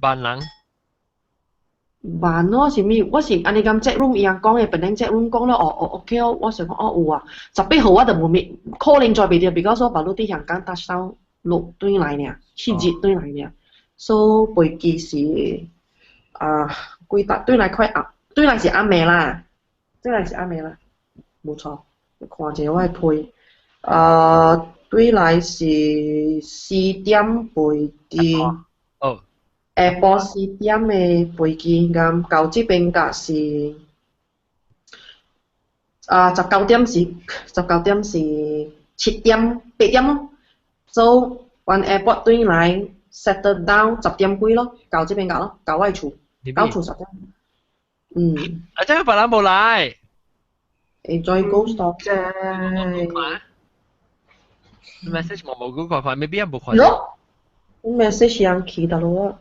扮人。扮咯是咪？我是安尼咁 chat room 伊人講嘅，本嚟 chat room 講咯，OK 哦，我想講有啊，18號我就冇咪，可能再未到，比較說巴魯啲香港搭上6對來呢，7日對來呢，所以飛機是幾搭對來快暗，對來是暗暝啦，對來是暗暝啦，冇錯，看者我嘅配，對來是4點飛機。哦。下晡4點嘅飛機，咁到這邊嘅是19點是7點8點咯。So 往 airport 轉來 settle down 10點幾咯，到這邊㗎咯，到我厝，到厝10點。阿姐白蘭冇嚟。Enjoy Ghost Story 啫。message 冇看，maybe 人冇看。咯 ，message 人起到咯。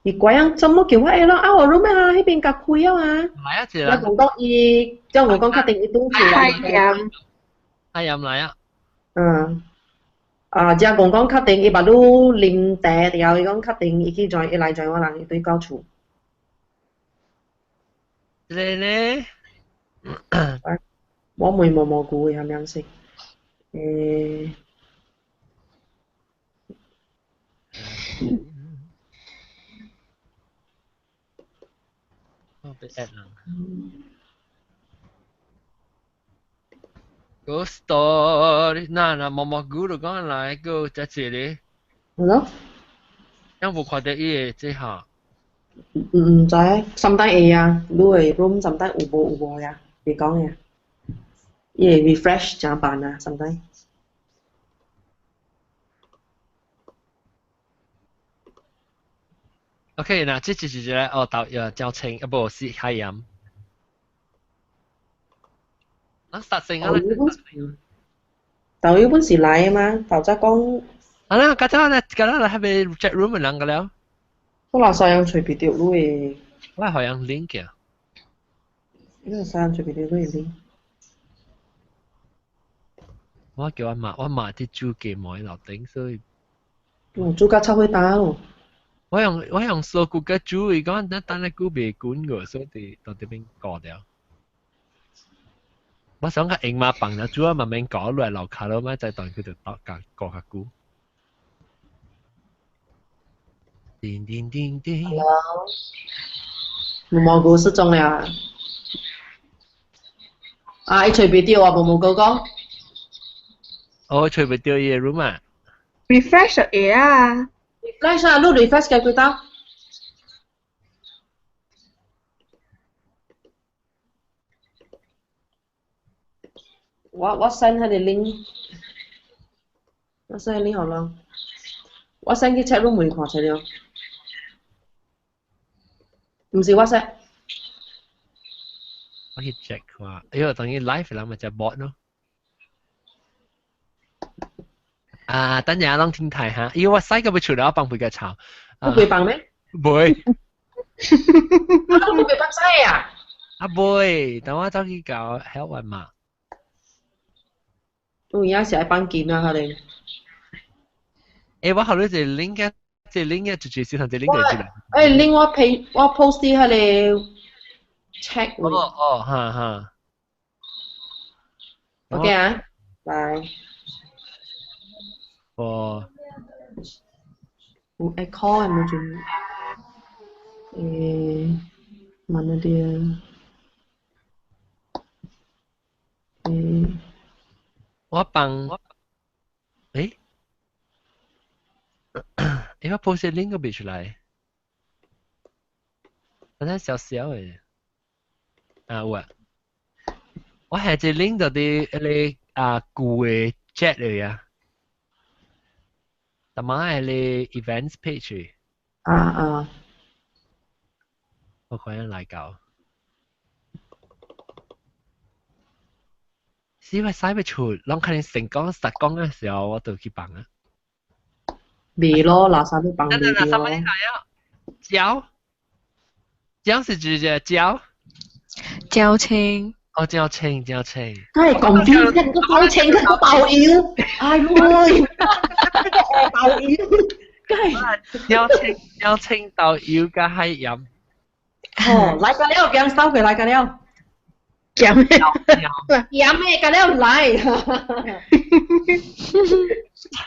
伊怪人怎麼叫我咯？我 room 啊，迄邊甲開啊嘛。嚟啊，姐啦。我講伊，即係我講確定伊東住嚟。係啊，嚟啊。即係講確定伊把路拎地，然後伊講確定伊去join，伊來join我人，伊對到厝。你呢？我妹冇蘑菇嘅，係咪先？被 at 啦。Ghost Story，嗱，毛毛菇就講嚟個在這裡。係咯。有冇看到伊個這下？唔知，sometimes 會啊，你個 room sometimes 有無呀？未講呀。伊會 refresh 正辦啊，sometimes。OK， 嗱，這就是咧，導教程，不是海洋。實性啊！導遊本時來啊嘛，頭先講。啦，家陣係咪 chat room 嘅人㗎了？我話曬人隨便掉路嘅。我好像 link 嘅。呢個曬人隨便掉路嘅 link。我叫我媽啲煮嘅冇喺樓頂，所以。煮家炒去打咯。我用數據嘅煮，而家等你估未管嘅，所以到這邊過掉。我想個英馬棒啦，煮啊慢慢過落嚟樓下咯，咪再當佢就過下估。叮叮叮叮。Hello。蘑菇失蹤了。伊隨便掉啊，蘑菇講。隨便掉嘢 room 啊。refresh 嘢啊。refresh 啊，你 refresh 嘅幾多？我 send 佢哋 link， 我 send link 好啦，我 send 啲 chat room 未看出了，唔是 WhatsApp。我去 check 下，因為等於 live 啦，咪就 bot 咯。等陣攏聽睇下，因為我細個咪除咗幫佢嘅炒。你會幫咩？會。你會幫曬啊？會，等我走去搞 help 運嘛。我而家是喺幫緊啊，佢哋。我後來就 link 嘅，即係 link 嘅就最少同隻 link 嘅住。link 我 post 啲佢哋 check。哈。OK 啊，拜。call 係咪仲mana dia 我幫我 post link 個俾出來，好像小小嘅。我係隻 link 到啲舊嘅 chat 嚟啊。但係你 events page 我可能嚟搞。是因為使唔出，當佢哋成功實講嘅時候，我就去幫啊。未咯，垃圾都幫未咯。什麼嚟啊？膠是指嘅膠？膠青。膠青。真係咁啲個膠青佢個爆腰，哎呦！爆腰。邀請到要加係飲。哦，來個了，姜燒佢來個了。鹹咩？鹽咩個了來。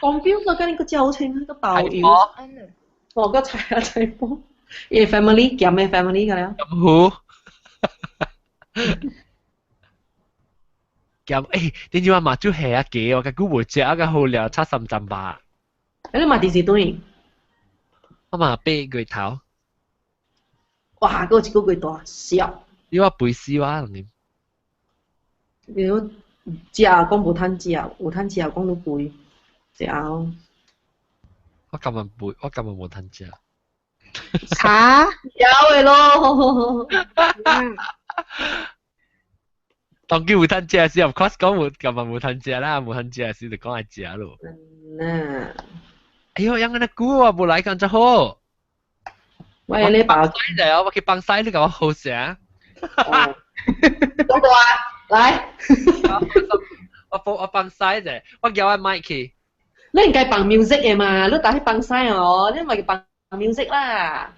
confuse 咗跟呢個椒青個豆油。哦，個菜波。嘢 family 鹽咩 family 個了。飲糊。鹹誒，點知話麻椒係啊幾我嘅估會食啊個好料七十陣吧。你買第時對？我嘛啤佢頭。哇，嗰個一個幾大笑。你話背絲話點？你講講無趁食，有趁食講你背，食後。我今日背，我今日冇趁食。嚇？有嘅咯。當叫冇趁食時，of course 講冇今日冇趁食啦，冇趁食時就講係食咯。哎呦，ยังงั้นนะกูว่า冇嚟กันจะ好。喂，你爸西嚟我去幫西你咁我好食。嗰個啊，嚟。我幫西啫，我叫阿 Mikey。你唔計bằng music 嘅嘛？你打去bằng西哦，你咪叫bằng music 啦。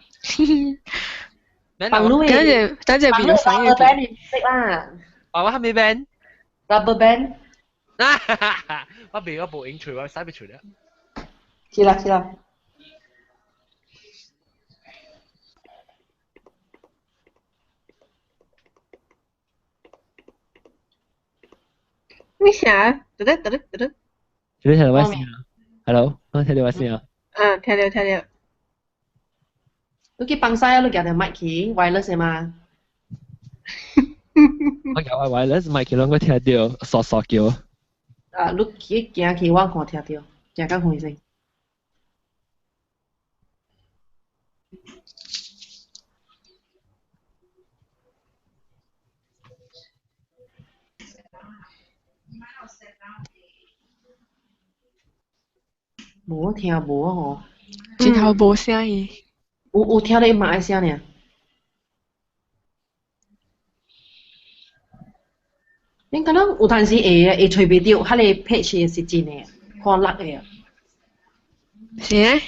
bằng 咯，等陣變咗省嘅 band music 啦。話我係咪 band？ rubber band。我俾我部影除我西俾除啦。是啦。咩事啊？得。聽到我聲啊 ？Hello， 我聽到我聲啊。聽到。你去bằng西啊？你叫條 Mikey wireless 嘅嘛？我叫 wireless Mikey 兩個聽到，傻叫。啊，你行去我看聽到，行到開聲。無聽無吼，一頭無聲伊。有聽你馬來聲呢？應該有陣時會吹袂到，迄個 pitch 是真嘅，看落嘅。是咧？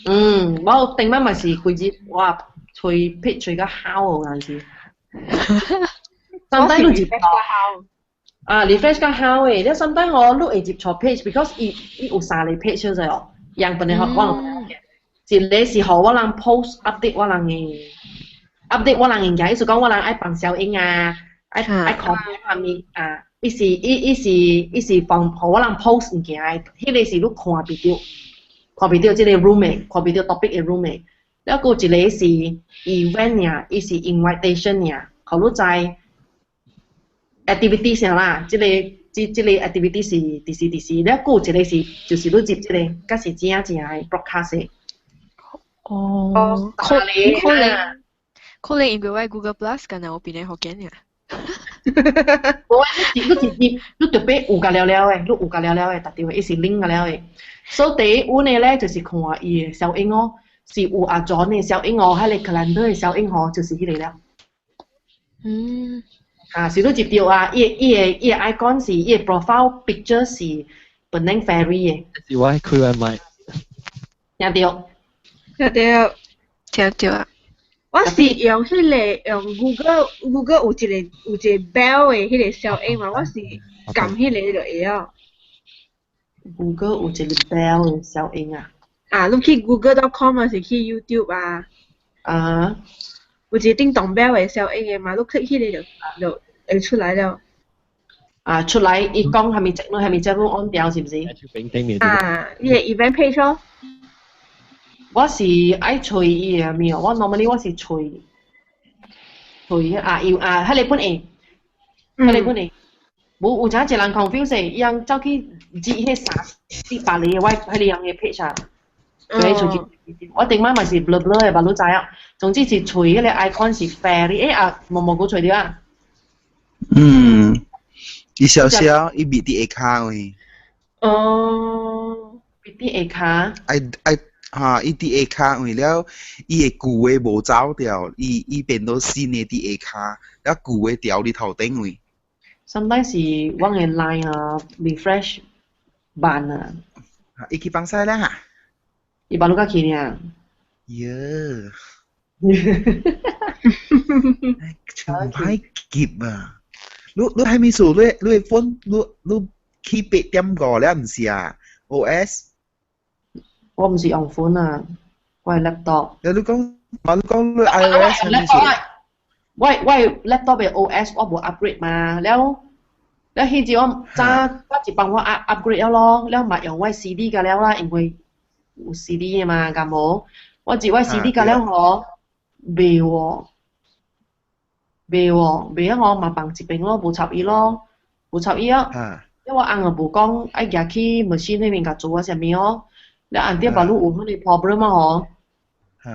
我頂擺咪是規日哇吹 pitch 吹到喊有陣時。sometimes 都接錯。refresh 較好誒，你 sometimes 我都會接錯 page，because 伊有三個 page 咗哦，樣本嚟我能嘅，一個是互我人 post update 我人嘅 update 我人嘅，意思講我人愛放小影啊，愛 comment 下面啊，伊是放互我人 post 物件誒，迄個是你看袂到即個 room 誒，看袂到 topic 嘅 room 誒，แล้ว個一個是 event 呀，伊是 invitation 呀，互你知。activity 上啦，即個 activity 是第時，แล้ว個一個是就是你接即個，甲是正嘅 broadcast。哦，可能因為我 Google Plus 㗎嗱，我變嚟學緊呀。我你直接你特別有㗎了誒，你有㗎了誒，特別伊是 link 㗎了誒。所以第一呢咧就是看伊嘅小影哦，是有阿 John 嘅小影哦，迄個 calendar 嘅小影哦，就是迄個了。是你接到啊！伊個 icon 是伊個 profile picture 是本身 fairy 嘅。是我開個麥。聽到啊！我是用迄個用 Google 有一個 bell 嘅迄個小影嘛，我是撳迄個就會啊。Google 有一個 bell 嘅小影啊。你去 Google.com 還是去 YouTube 啊？有一個叮當 bell 嘅小影嘅嘛，你 click 迄個就會出來了。出來伊講係咪隻 room on 掉是唔是？伊個 event page 咯。我是愛吹伊個咩？我 normally 我是吹迄個本誒，有陣一人 confuse 伊人走去接迄3-4個我迄個人嘅 page 啊。我頂晚咪是 blur 嘅，吧你知啊？總之是吹迄個 icon 是 fairy，毛毛菇吹到啊！伊小小，伊袂伫下骹位。袂伫下骹。伊伫下骹位了，伊个舊嘅無走掉，伊變到新嘅伫下骹，了舊嘅掉伫頭頂位。Sometimes 是我嘅 line refresh 慢啊。伊去幫曬啦。伊巴路甲去呢。耶。全排劫啊！你係咪數你phone你 key 8.5咧唔是啊 ？OS 我唔是用 phone 啊，我係 laptop。你講你 iOS 係咪數？我 laptop 嘅 OS 我冇 upgrade 嘛，แล้ว迄陣我就幫我 upgrade 咯，แล้ว咪用我 CD 㗎了啦，因為有 CD 嘅嘛，咁冇，我自我 CD 㗎了我未喎。未啊！我嘛放一邊咯，無插伊咯，無插伊啊！因為我硬又無講愛行去 machine 那邊甲做啊啥物哦，你按啲把路有嗰啲 problem 啊嗬，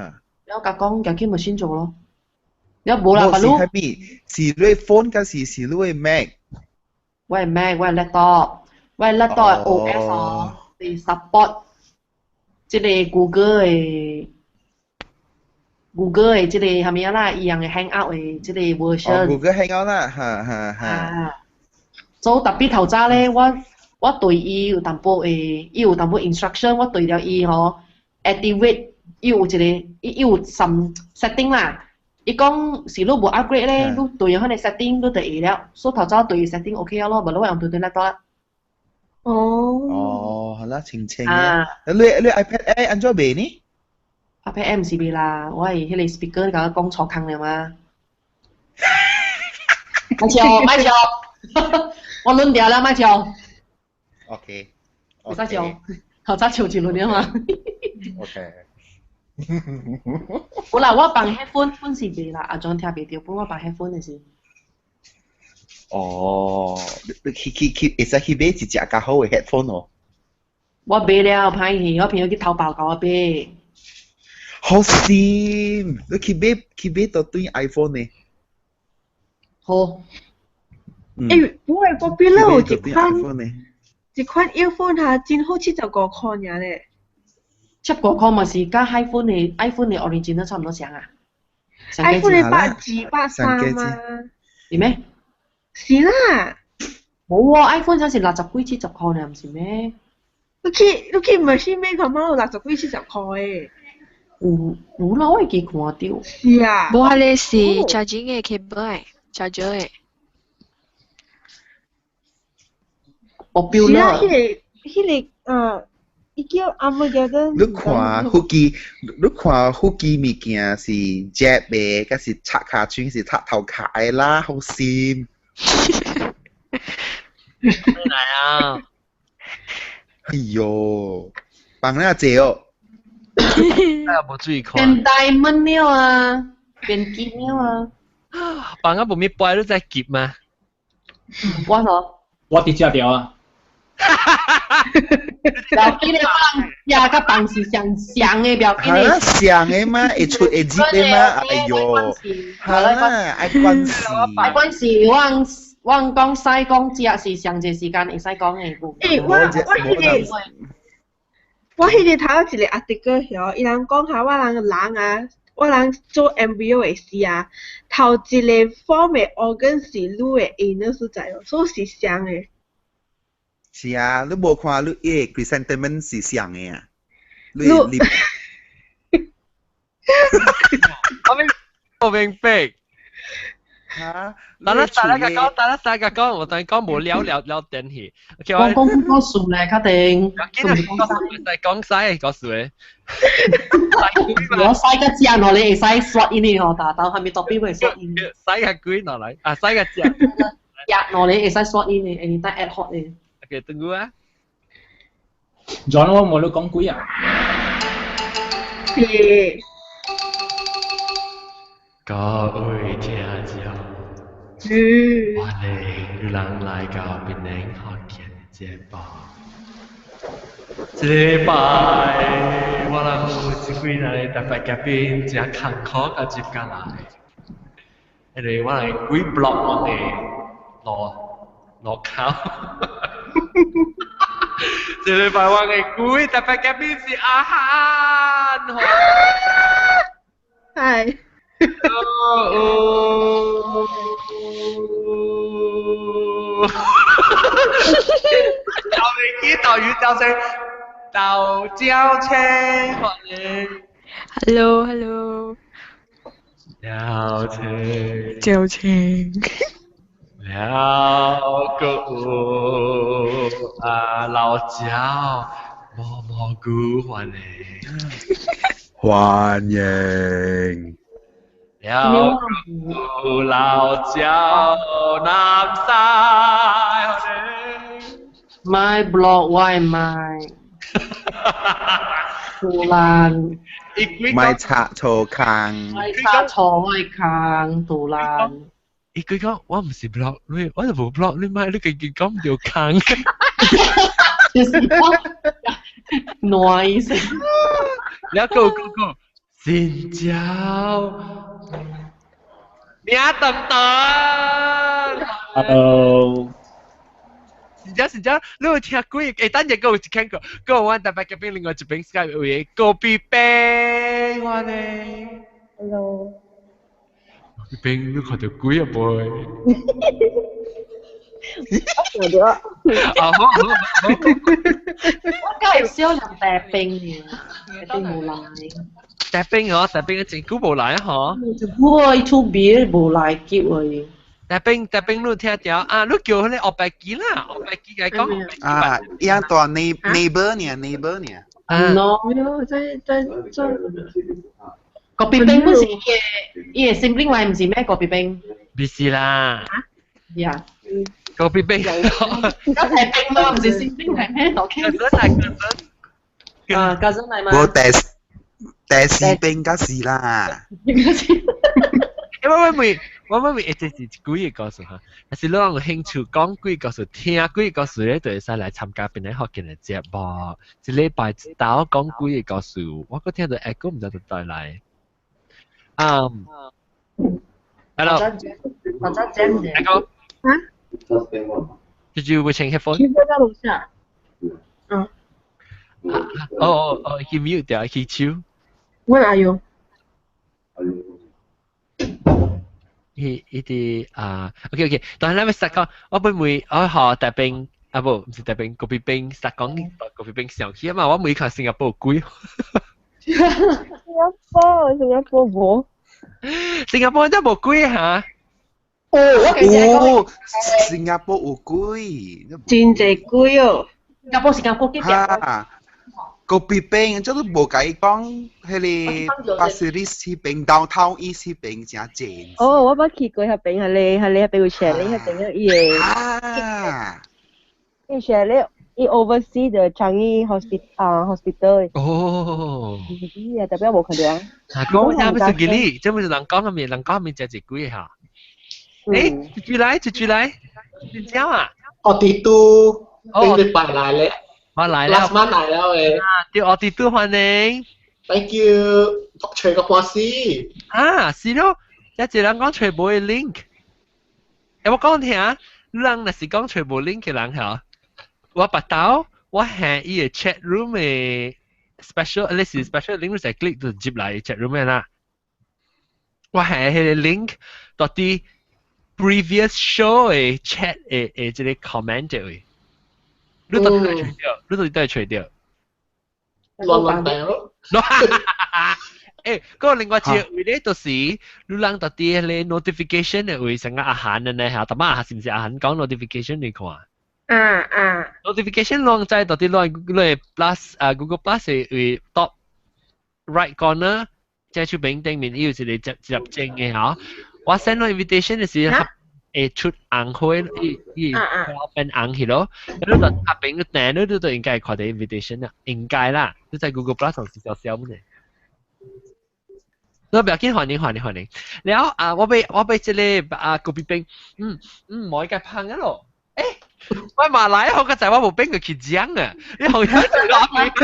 然後甲講行去 machine 做咯，然後無啦把路。是你 phone 還是你 Mac？ 我係 Mac， 我係 laptop， 我係 laptop 嘅 OS 哦，係 support 即個 Google 嘅即個係咪啦？伊樣嘅 Hangout 嘅即個 version。Google Hangout 啦，哈。所以特別頭早咧，我對伊有淡薄伊有淡薄 instruction， 我對了伊吼 activate， 伊有一個伊有 some setting 啦。伊講是你無 upgrade 咧，你對咗佢哋 setting 你就會了。所以頭早對 setting OK 咯，無你話用對 laptop 啦。哦，好啦，清嘅。你 iPad Air 安怎賣呢？iPad Air 唔是賣啦，我係迄個 speaker 甲我講錯坑了嘛。買笑，我輪掉啦，買笑。OK。唔使笑，頭早笑一輪了嘛。OK。好啦，我放 headphone 是賣啦，阿莊聽袂到，本我放 headphone 嘅是。哦，會使去買一隻較好嘅 headphone 哦。我買了，歹去，我朋友去淘寶甲我買。好閃！你去買到對 iPhone 呢？好。誒，我邊咧有一款 earphone 嚇，真好75塊爾咧。75塊嘛是甲 iPhone 嘅 original 差唔多像啊。iPhone 嘅8G 83嘛。是咩？是啦。冇啊 ，iPhone 真是60幾70塊呢，唔是咩？你去 machine 買佢冇60幾70塊誒。有啦，我會記看到。是啊。無係你是 charging 嘅 cable 誒 ，charger 誒。我標啦。迄個伊叫阿妹叫做。你看飛機物件是 jet 嘅，甲是插卡轉是插頭殼嘅啦，好閃。咩嚟啊？哎呦，放那濟哦。哎呀，冇注意看。變diamond 了啊，變金了啊。放啊，無咪擺都在夾嘛。我咯。我直接掉啊。標記咧，我人呀，甲放是上嘅標記咧。上嘅嘛，會出會接嘅嘛，哎呦，係啦，愛關事。愛關事，我講使講只是上一時間會使講嘅。我迄日睇一個 article 曉，伊人講下我人做 embryo 嘅時啊，頭一個 form 嘅 organ 是女嘅 anus 所在哦，所以是上嘅。是啊，你無看你個 chrysanthemum 是上嘅啊？你我明白。嚇！等一陣個講，我等講無聊電器。我講個數咧，確定。講曬個數咧。我曬個字落嚟，會使 slot in 嘅嗬，但係咪特別會 slot in？曬個鬼落嚟，曬個字。壓落嚟會使 slot in 嘅，你得 add hot 嘅。OK， tunggu ah. John 我冇你講鬼啊。是。各位聽眾，歡迎人來到檳榔學見節目。這禮拜我哋有一幾個特別嘉賓真坎坷甲接過來，因為我哋幾 block 我哋路口。這禮拜我哋幾特別嘉賓是阿漢。係。教你幾道語教聲，到交車歡迎 Hello，Hello，了車交情。了個老椒蘑蘑菇歡迎歡迎。了個老椒南西歡迎 My block why my 杜蘭ไม่ชะโชคัง my 叉錯愛康杜蘭。佢講我唔是 block 你，我就冇 block 你咪，你佢講唔到坑。就是noise。แล้วก็xin chào Mia tầm tầm Hello，xin chào 你有聽過等陣有一聽過我特別嘅邊另外一邊 Skype 位個別邊我呢 Hello。邊你看到鬼啊 boy 我咗。啊好我介紹人大兵嘅，大兵冇來。大兵嘅政府冇來啊嗬我 YouTube 冇來叫佢。大兵你有聽到啊你叫佢哋學白機啦學白機嚟講啊อย่างตัว neighbor เนี่ย neighbor เนี่ย No，在。國別兵不是伊個 sibling 來，唔是咩國別兵？唔是啦呀，個別兵而家係兵咯，唔是 sibling 係咩？OK。啊，cousin 嚟嘛？我แต่สีเป็นก็สีล่ะ我妹一直是鬼嘅故事嚇，但是你有興趣講鬼故事、聽鬼故事咧，就會使嚟參加邊啲學嘅嘅節目。一禮拜一道講鬼嘅故事，我個聽到echo唔知道帶嚟。Hello。或者這樣嘅。echo。Did you change headphone？ 在樓下。he mute 掉 he chill。Where are you？ He啲OK，但係咧咪實講，我妹我學大兵啊不，唔是大兵，個別兵實講個別兵上去啊嘛，我妹看新加坡鬼。新加坡冇。新加坡真冇鬼嚇。新加坡有鬼真濟貴哦。新加坡幾條？個別兵即都冇計講，迄個巴士利斯兵到頭伊斯兵真正。哦，我捌去過迄邊，係你迄邊有寫你迄邊伊個。啊！伊寫你伊 oversee the Changi hospital。哦。代表冇看到。講啱唔係幾即係人講嗰面就係鬼嚇。誒，住嚟，你知啊？我哋都經歷白來咧。我嚟啦 last month 嚟啦喂，叫我哋都歡迎 ，thank you， 讀隨個關係，是咯，一直人講隨冇嘅 link， 我講聽，你人若是講隨冇 link 嘅人嚇，我捌到，我係伊個 chat room 嘅 special， 你是 special link 就 click 就接嚟 chat room 嘅啦，我係迄個 link 到啲 previous show 嘅 chat 嘅即個 comment 嘅。你到底都係除掉，亂病咯。嗰個另外一個位咧，就是你人到底咧 notification 嘅位成個阿涵嘅咧嚇，但係阿涵是唔是阿涵講 notification 你看？notification 浪在到底浪 plus Google Plus 嘅位 top right corner， 即係出邊頂面有一個入正嘅嚇，我 send 個 invitation 嘅時候。出紅開，變紅去咯。你就下邊個訂，你都應該看到 invitation 啦，應該啦。你在 Google Plus 上是小小嘅。我不要緊，歡迎。然後我俾這裡個別兵，我應該胖嘅咯。我馬來我個仔我冇兵佢去講啊，你好想做哪邊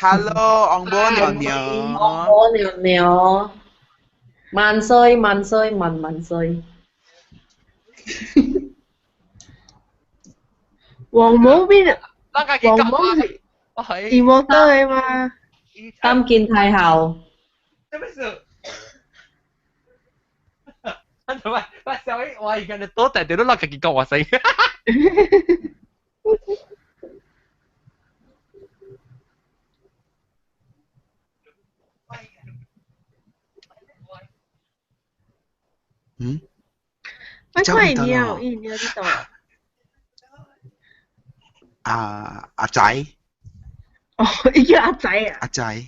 ？Hello， ông bố nhiều。萬歲，萬歲。黃帽邊啊？黃帽係電摩多嘅嘛？參見太后。喂，小英，我而家你多大地都攞自己講話死。我看你了，你知道？阿仔。哦，伊叫阿仔啊。阿仔。仔。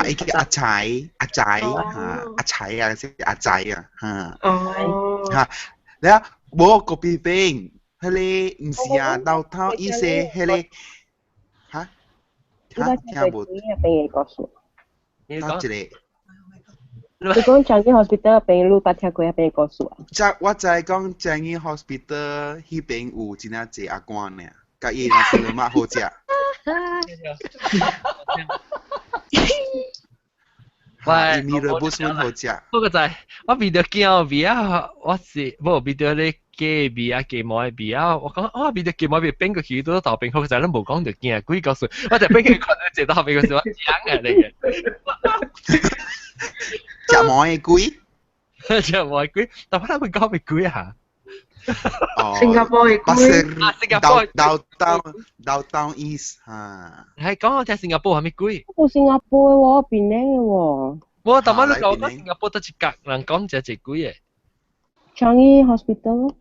伊叫阿仔，阿仔阿仔啊，即阿仔啊，哦。แล้วบ่ก็ปีเป็น迄个毋是啊，到头意思迄个哈？聽無？病嘅告訴。你講。你講長庚 hospital 病路捌聽過病嘅告訴啊？我知講長庚 hospital 迄邊有真係濟阿官呢，甲伊那是嘛好食。喂，米瑞布斯好食。不過就係我味到驚味啊！我是冇味到你雞味啊、雞毛嘅味啊！我講我味到雞毛味變過去都豆冰好，就係都冇講到驚，鬼告訴我就變佢講到隻豆冰嗰時我驚啊你嘅。食毛嘅鬼？食毛嘅鬼，但係我哋講咩鬼啊？新加坡嘅鬼。新加坡。Downtown East 嚇。係講我聽新加坡係咩鬼？我新加坡嘅喎，邊靚嘅喎。我但係你講新加坡得一格人講就係鬼嘅。Changi Hospital。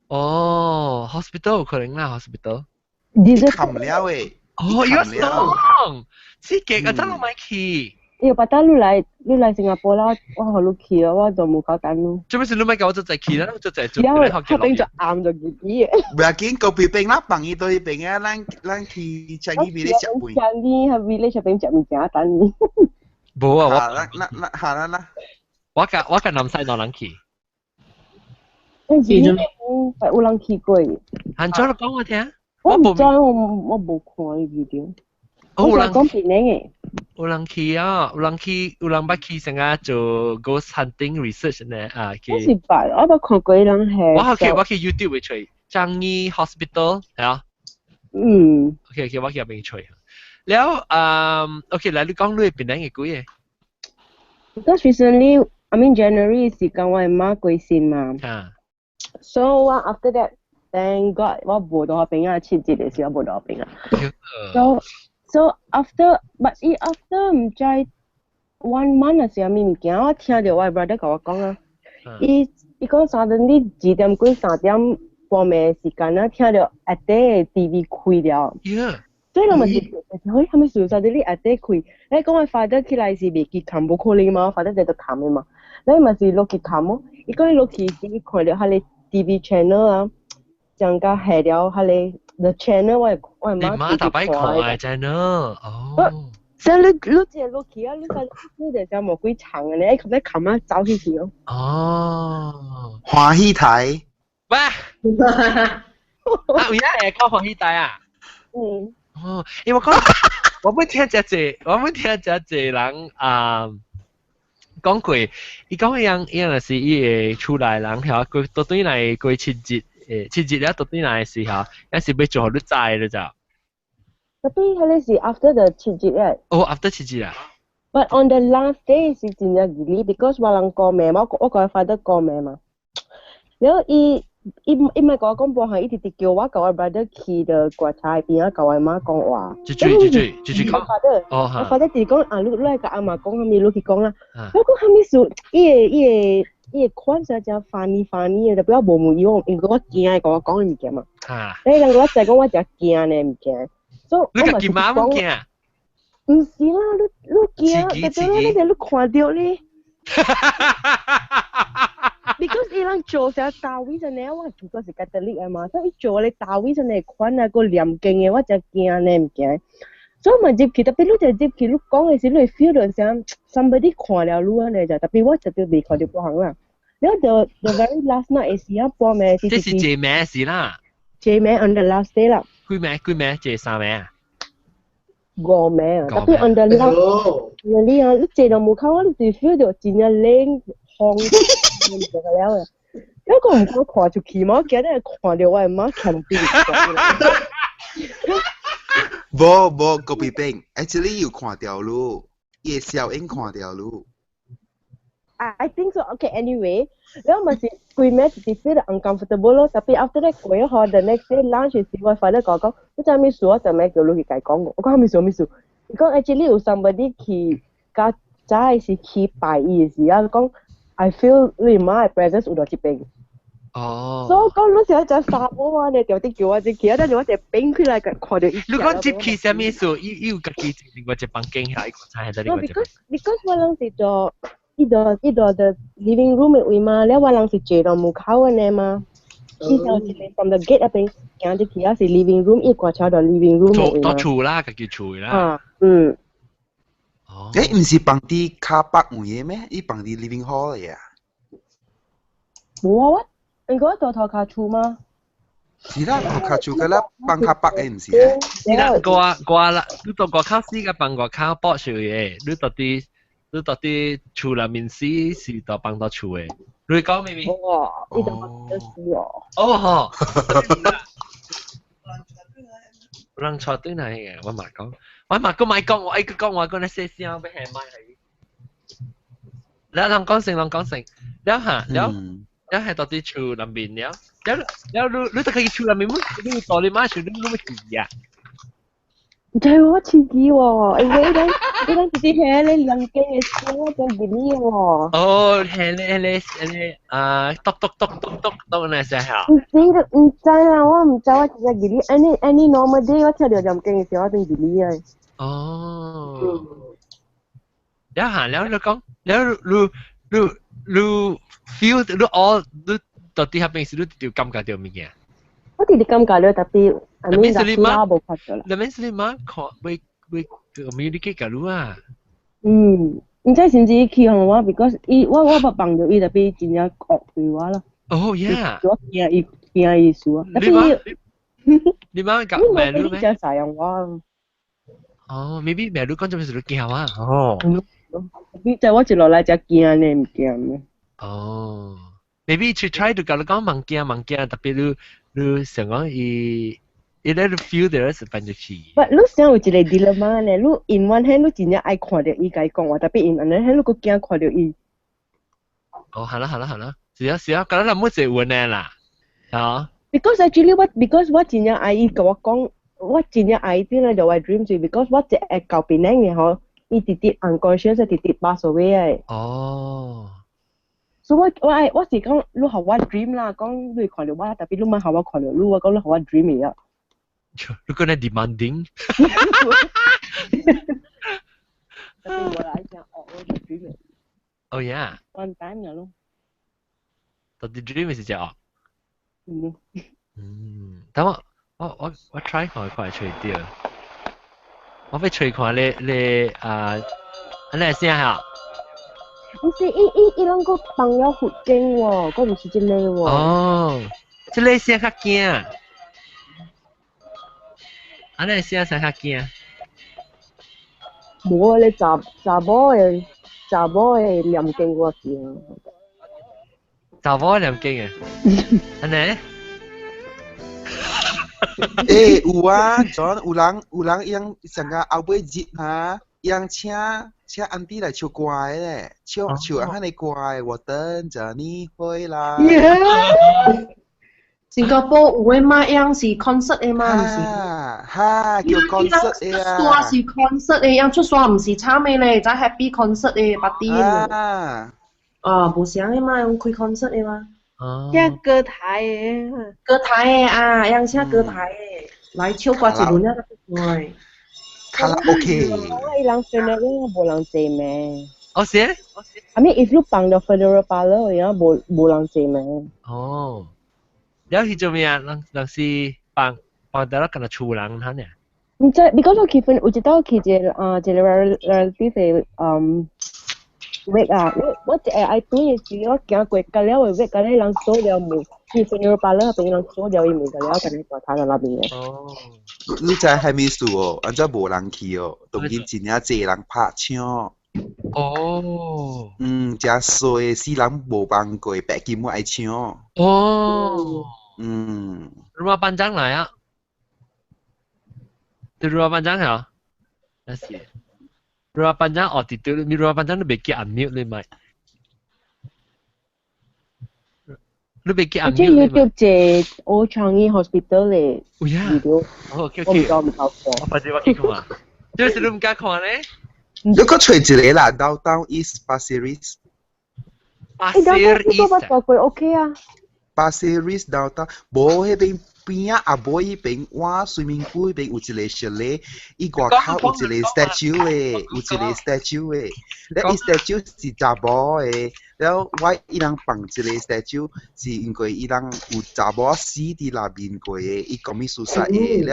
哦 ，hospital 可能啦 hospital。你冚了誒。哦，有爽，刺激啊！真係咪去？要把你來新加坡啦，我好你去啊，我就冇搞等咯。做咩事你咪叫我就再去啦，我就再做。然後黑冰就啱就自己嘅。唔要緊，個別冰啦，bằng伊對冰啊，咱去將伊俾你食飯。將伊係俾你食冰食物件等你。冇啊，好啦。我甲南西兩人去。有人去過。韓州你講我聽。我唔知，我冇看呢 video。我就講邊嘅。有人去啊，有人捌去成個做 ghost hunting research 呢啊，我是白，我冇看過人係。我去 YouTube 去樟宜 hospital 係啊。OK， 我去入邊去。แล้วOK，嚟你講你邊啲嘅鬼嘅 ？Because recently, I mean January 時間我係媽過身嘛。So after that, thank God 我冇到邊啊，7日嘅時候冇到邊啊。So after 唔知 1 month 嘅時候，咪物件我聽到我 brother 同我講啊，伊講suddenly 2點幾3點半暝時間啊，聽到阿爹嘅 TV 開了。所以我咪係咪事suddenly阿爹開？你講我 father 起來是未記冚冇可能嘛 ，father 在度冚嘅嘛，你咪是落去冚咯。伊講伊落去是看到佢哋 TV channel 啊，將個下了佢哋。The channel 我係媽大擺看嘅 channel， 哦。所以你只係落去啊，你就冇幾長嘅，你琴晚走起去咯。哦。歡喜台。喂。啊，而家係講歡喜台啊。哦，因為我冇聽隻人講過，伊講樣係伊會出來人係佢到對嚟過7日。7日了，到底來時候，有時要做好你知了就。特別係是 after the 7日咧。哦 ，after 7日啊。But on the last day 是真係吉利 ，because 我人過命嘛，我個 father 過命嘛。然後伊咪講半行，伊直直叫我我 brother 去的國菜邊啊，跟我媽講話。住講。哦嚇。我 father 直講啊，你來個阿媽講下面，你去講啦。我講下面數，伊款就真funny 嘅，就比較無無語，因為我驚講我講嘅物件嘛。你兩個就係講我就驚嘅物件，所以你個見媽唔驚？唔是啦，你驚，但係你哋看到咧。Because 伊人做成大位陣咧，我做嗰時吉特力啊嘛，所以做你大位陣嚟款啊個念經嘅，我就驚嘅物件。所以咪接佢，特別你就接佢，你講嘅時，你 feel 到像 somebody 看了你啊，你就特別我就對未看到嗰行啦。然後 the very last night 嘅時啊，半暝即是謝暝時啦。謝暝 on the last day 啦。幾暝？謝3暝啊？5暝啊，特別 on the last，你啊，你謝到冇看我，你就 feel 到真係冷烘咁樣嘅。有個唔敢看出去嘛，驚你看到我係媽強啲。冇個別病 ，actually 要看掉咯，夜小應看掉咯。I think so. Okay, anyway, 然後咪是佢咩直接 feel uncomfortable 咯。特別 after that 過一下 the next day lunch 時，我快啲講，你真係咩事啊？就咩叫你去解講我。我講咩事？佢講 actually 有 somebody 去家仔是去拜伊嘅時啊，講 I feel 你媽嘅 presence 有到一邊。哦。所以講你成日就沙波啊，你條啲叫我只其他等我只冰起來看到伊。你講接起啥物事？伊有家己另外一房間下，伊個餐喺度另外一房。because 我人是做依度的 living room 嘅位嘛，แล้ว我人是坐到門口嘅呢嘛。伊就一個 from the gate 入邊行入去啊，是 living room 一個朝到 living room 嘅位嘛。到厝啦，家己厝啦。啊，嗯。誒，唔是放啲卡北位嘅咩？伊放啲 living hall 嚟啊？冇啊，你嗰度頭卡厝嗎？是啦，頭卡厝嘅啦，放卡北嘅唔是啊？是啦，掛啦，你到外口死個放外口博樹嘅，你到啲厝內面死是到放到厝嘅。你講咩咩？哇，呢度我都死哦。哦嗬。人坐對嚟嘅，我咪講，我咪講，我一個講我講你寫聲俾係咪係？แล้วลอง講成，แล้ว嚇，แล้ว係到啲厝內面แล้ว你到佢厝內面乜？你到你媽厝你冇乜嘢啊？唔係我刺激喎，你自己喺你兩間嘅時候就見呢喎。哦，係你篤那些嚇。唔知啦，我唔知我直接見呢，any normal day 我出到兩間嘅時候我就見呢啊。哦。แล้วหาแล้ว講，แล้ว你 feel 你all 你到底係邊時你條感覺到乜嘢？我哋感覺了，特別I mean 就拉冇發咗啦。你咩你媽會 communicate 㗎咯啊？唔知先至去向我 because 我不幫到伊特別真正惡對我啦。哦 yeah。我驚伊輸啊。你媽講咩咯咩？真係用我。哦 ，maybe 咩咯講咗咩事都驚啊？哦。你就我一落來就驚你唔驚咩？哦 ，maybe to try to 教你講問驚，特別你想講伊咧 feel 到係辦咗事。不，你想有一個 dilemma 呢？你 in one hand 你真正愛看到伊甲伊講話，特別 in another hand 你個驚看到伊。哦，係啦，是啊，咁你冇做運嘅啦，嚇。Because actually because 我真正愛伊甲我講，我真正愛啲咧就係 dream 住 ，because 我只係舊邊咧嘅嗬。伊直接 unconscious 直接 pass away 嘅。哦。所以我是講你學我 dream 啦，講你看到我，特別你唔學我看到你，我講你學我 dream 嚟啊。你講你 demanding。特別我來講，我 dream。Oh yeah。One time 嘅咯。到底 dream 是只哦。等我 try 看快脆啲啊。我俾吹看你係聲嚇？唔是，伊兩個放咗佛經喎，嗰唔是真嘅喎。哦，即係聲較驚，你聲較驚。冇啊！你查某嘅念經我驚。查某念經啊？尼？有啊，John，有人用成個後尾日哈，用請安迪來唱歌咧，唱啊遐尼歌，我等着你回來。新加坡有誒嘛樣是 concert 誒嘛，唔是？哈，叫 concert 誒啊。出是 concert 誒，樣出唔是慘誒咧，就 happy concert 誒，party 誒。無相誒嘛，用開 concert 誒嘛。像歌台誒，歌台誒啊，樣像歌台誒，來唱歌一輪啊，對。卡拉 OK。伊人選咧，無人坐咩？哦是？ I mean if you 放到 federal parlor，而家無人坐咩？哦，แล้ว佢做咩啊？人是放到啦，跟住厝人嚇呢？唔知 ，because 我去有一道去一個 relative wake 啊，我只係愛對嘅時，我行過隔了嘅 wake，隔了人鎖了門，去 federal parlor 邊人鎖了伊門，隔了跟住坐喺那邊嘅。哦。你知係咩事哦？安怎無人去哦？當然真正濟人拍搶。哦。真衰，死人無幫過，白金我愛搶。哦。rumah panjang lah ya. Di rumah panjang ya? Nasi. Rumah panjang itu di rumah panjang lu bikin unmute le mai. Lu bikin unmute le mai. YouTube 借Old Changi Hospital 嘅 video。哦，OK。我唔夠唔夠貨。我快啲我見看啊。就是你唔敢看咧？你個找一個啦，Downtown East Pasir Ris。Pasir East 做過 OK 啊。Pasir Ris Downtown，無迄邊邊啊，阿妹迄邊我 swimming pool 迄邊有一個chalet，伊外口有一個 statue 嘅，有一個 statue 嘅，咧伊 statue 是查某嘅，แล้ว我伊人放一個 statue 是因為伊人有查某死佇內面過嘅，伊講咪事實嘅，แ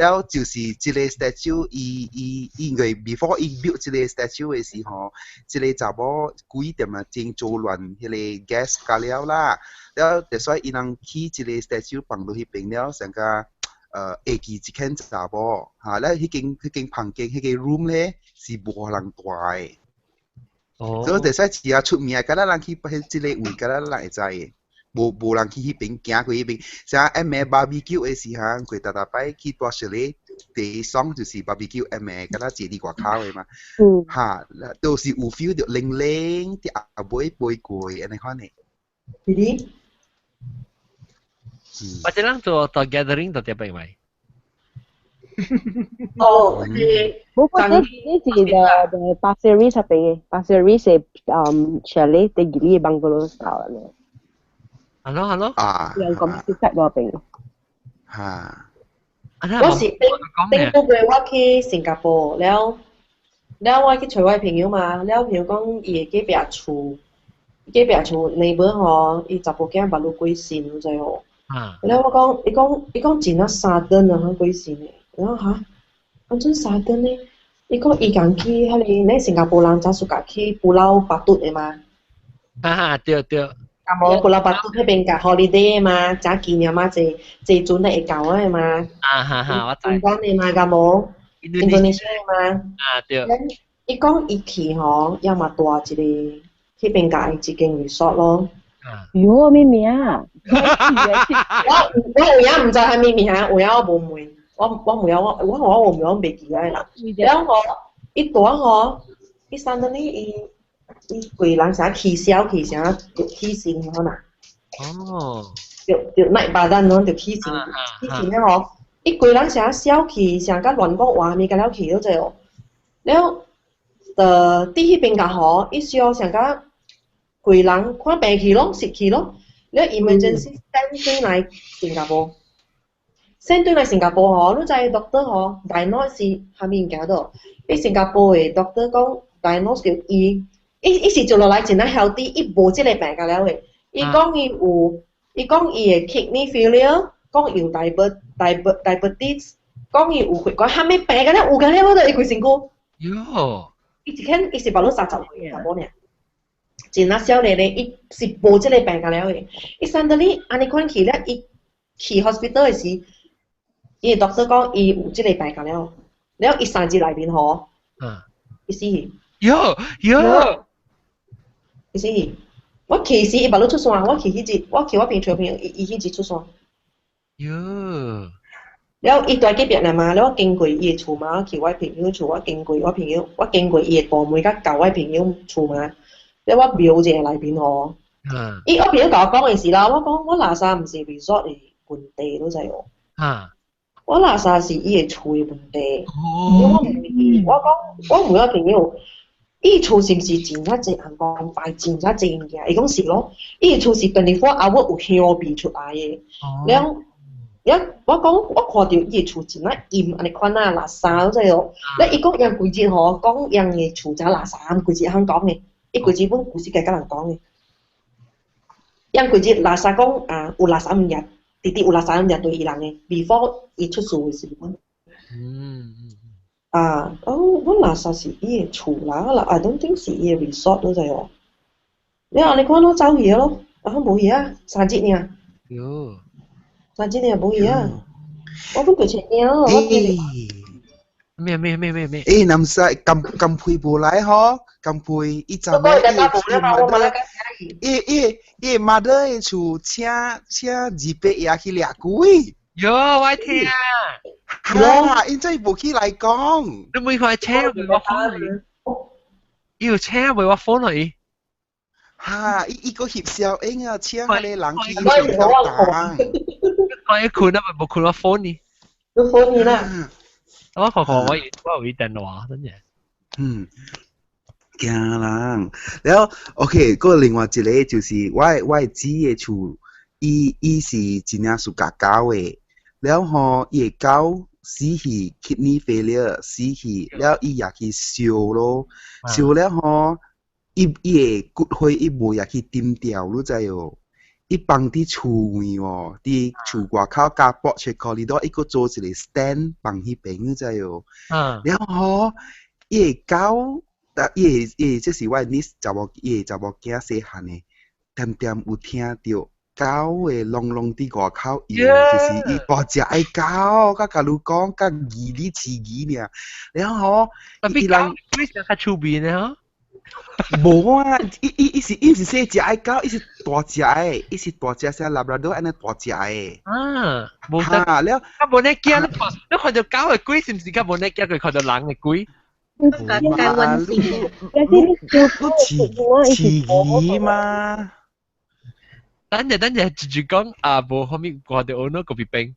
ล้ว就是一個 statue，伊因為 before 伊 build 一個 statue 嘅時候，一個查某幾點啊正做亂迄個 gas 加了啦。แล้วแต่所以伊人起一個 statue 放落去邊了，成個會記一間查某嚇，แล้ว迄間房間迄個 room 咧是無人住嘅，所以แต่所以只要出名，咁咱人去即個位，咁咱人會知嘅，無人去迄邊行過迄邊，像 M barbecue 嘅時候，佢大擺去大雪咧，第一爽就是 barbecue M，咁咱坐佇外口嘅嘛，嚇，都是有 feel 到冷冷，啲阿妹背過安尼款嘅。或者咱做 gathering 到啲邊位？哦，不過呢是的 Pasir Ris 嗰邊嘅，Pasir Ris 係chalet 嘅gili bungalow style 咧。Hello。yang community set 嗰邊。嚇。我是頂嗰個我去新加坡，แล้ว我去找我朋友嘛，แล้ว朋友講伊嘅隔壁厝neighbor 嗬，伊查甫囝把路鬼線，你知哦。แล้ว我講，伊講真啊sudden啊，鬼線嘅，然後嚇，安怎sudden咧？伊講伊講去迄個，你新加坡人早暑假去布勞巴督嘅嘛？對。啊無布勞巴督迄邊個 holiday 嘛，假紀念嘛，坐船咧會搞嘅嘛。我知。香港嘅嘛，咁無？印度尼西亞嘛。對。伊講伊去吼，要嘛大一個，迄邊個一間 resort 咯。喲，咩名啊？我有影唔知係咩名，有影我無問，我冇影我袂記啊啦。然後伊大吼，伊suddenly伊規人成起笑起成就起身吼啦。就耐巴單儂就起身咧吼，伊規人成笑起成甲亂講話咪甲了起咗就，然後佇迄邊個吼，伊笑成甲規人看病去咯，食去咯。你 emergency send 轉來新加坡，send 轉來新加坡嗬，你知 doctor 嗬 diagnose 係蝦米物件度？你新加坡嘅 doctor 講 diagnose 叫伊是做落來真係 healthy， 伊無即個病㗎了嘅。伊講伊講伊嘅 kidney failure， 講伊有 diabetes， 講伊有血管，蝦米病㗎了有㗎了，我都伊規身軀。伊一天伊是把你30歲新加坡呢。真啊少年咧，伊是無即個病㗎了嘅。伊suddenly安尼款去咧，伊去 hospital 嘅時，伊個 doctor 講伊有即個病㗎了，然後伊3日內面吼，伊死去。伊死去。我去時伊把你出山，我去迄日，我去我邊找朋友，伊迄日出山。然後伊住隔壁嚟嘛，然後我經過伊個厝嘛，我去我朋友厝，我經過伊個部門甲舊我朋友厝嘛。你我廟者內邊嗬，我朋友甲我講嘅時啦，我講我拉薩唔是 resort 嘅本地，你知喎。我拉薩是伊個厝嘅本地。我問我朋友，伊個厝是唔是真正濟人講擺真正濟物件？伊講是咯，伊個厝是24 hour 有香味出來嘅。然後我講我看到伊個厝真係陰安尼款啊，拉薩你知喎。咧伊講樣規日嗬，講樣嘅厝就拉薩，規日肯講嘅。伊規日本故事甲人講嘅，因規日垃圾講啊，有垃圾物件，直直有垃圾物件對伊人嘅 ，before 伊出事嘅時陣。我垃圾是伊嘅厝啦，I don't think 是伊嘅 resort 咯，就係喎。你話你看我走去咯，冇嘢啊，3日呢？3日呢冇嘢啊，我本佢請了，我見咩？南西咁配無來嗬，咁配伊陣伊mother 嘅厝請200也去掠鬼。我聽啊！因真無去來講。你每塊車為我放嚟，要車為我放嚟。伊個翕相影啊，請嗰啲人去去到打。我一困啊，咪冇困我放你。都放你啦。我有電話，真嘅。惊人。然後 OK，嗰另外一個就是我姊嘅厝，伊是真正屬狗嘅，然後伊個狗死去 kidney failure 死去，然後伊也去燒咯，燒了吼，伊個骨灰伊無也去點掉，你知哦？伊放佇厝面哦，佇厝外口加博出corridor，伊個做一個 stand 放迄邊，你知哦？然後伊個狗。伊即是我niece查某囝細漢誒，點點有聽到狗誒隆隆佇外口，就是伊大隻誒狗，甲甲你講，甲魚你飼魚爾，然後伊人鬼成較趣味呢吼。無啊，伊是細隻誒狗，伊是大隻誒，伊是大隻像 Labrador 安尼大隻誒。無得。了，較無呢驚，你看到狗誒鬼，是毋是較無呢驚？佢看到人誒鬼？該溫馨。飼魚嘛？等陣，直講無後面掛到我那個邊。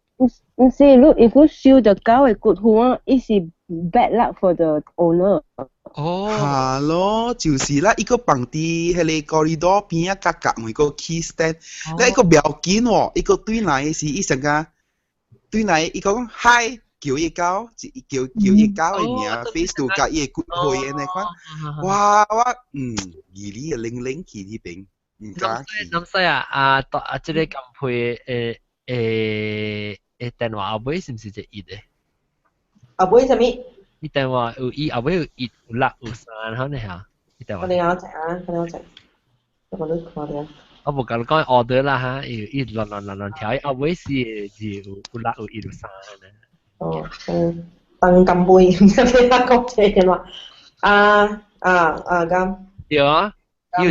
唔是，如果燒隻狗嘅骨灰，伊是 bad luck for the owner。係咯，就是啦，伊個放佇迄個 corridor 邊啊，夾每個 key stand，咧伊個唔要緊喎，伊個對來時伊成個對來伊講嗨。叫伊狗，叫伊狗嘅名 ，face 度甲伊嘅骨灰安尼款，哇我義理嘅零去呢邊，唔敢去。咁所以即個咁配電話後尾是唔是只熱嘅？後尾係咩？伊電話有伊後尾有熱有辣有酸，可能嚇。我哋有隻啊，我哋有隻，我哋。我無甲你講 order 啦嚇，伊亂條，後尾是有辣有熱有酸嘅。鄧金杯，唔知咩國際嘅嘛？咁。對啊，要你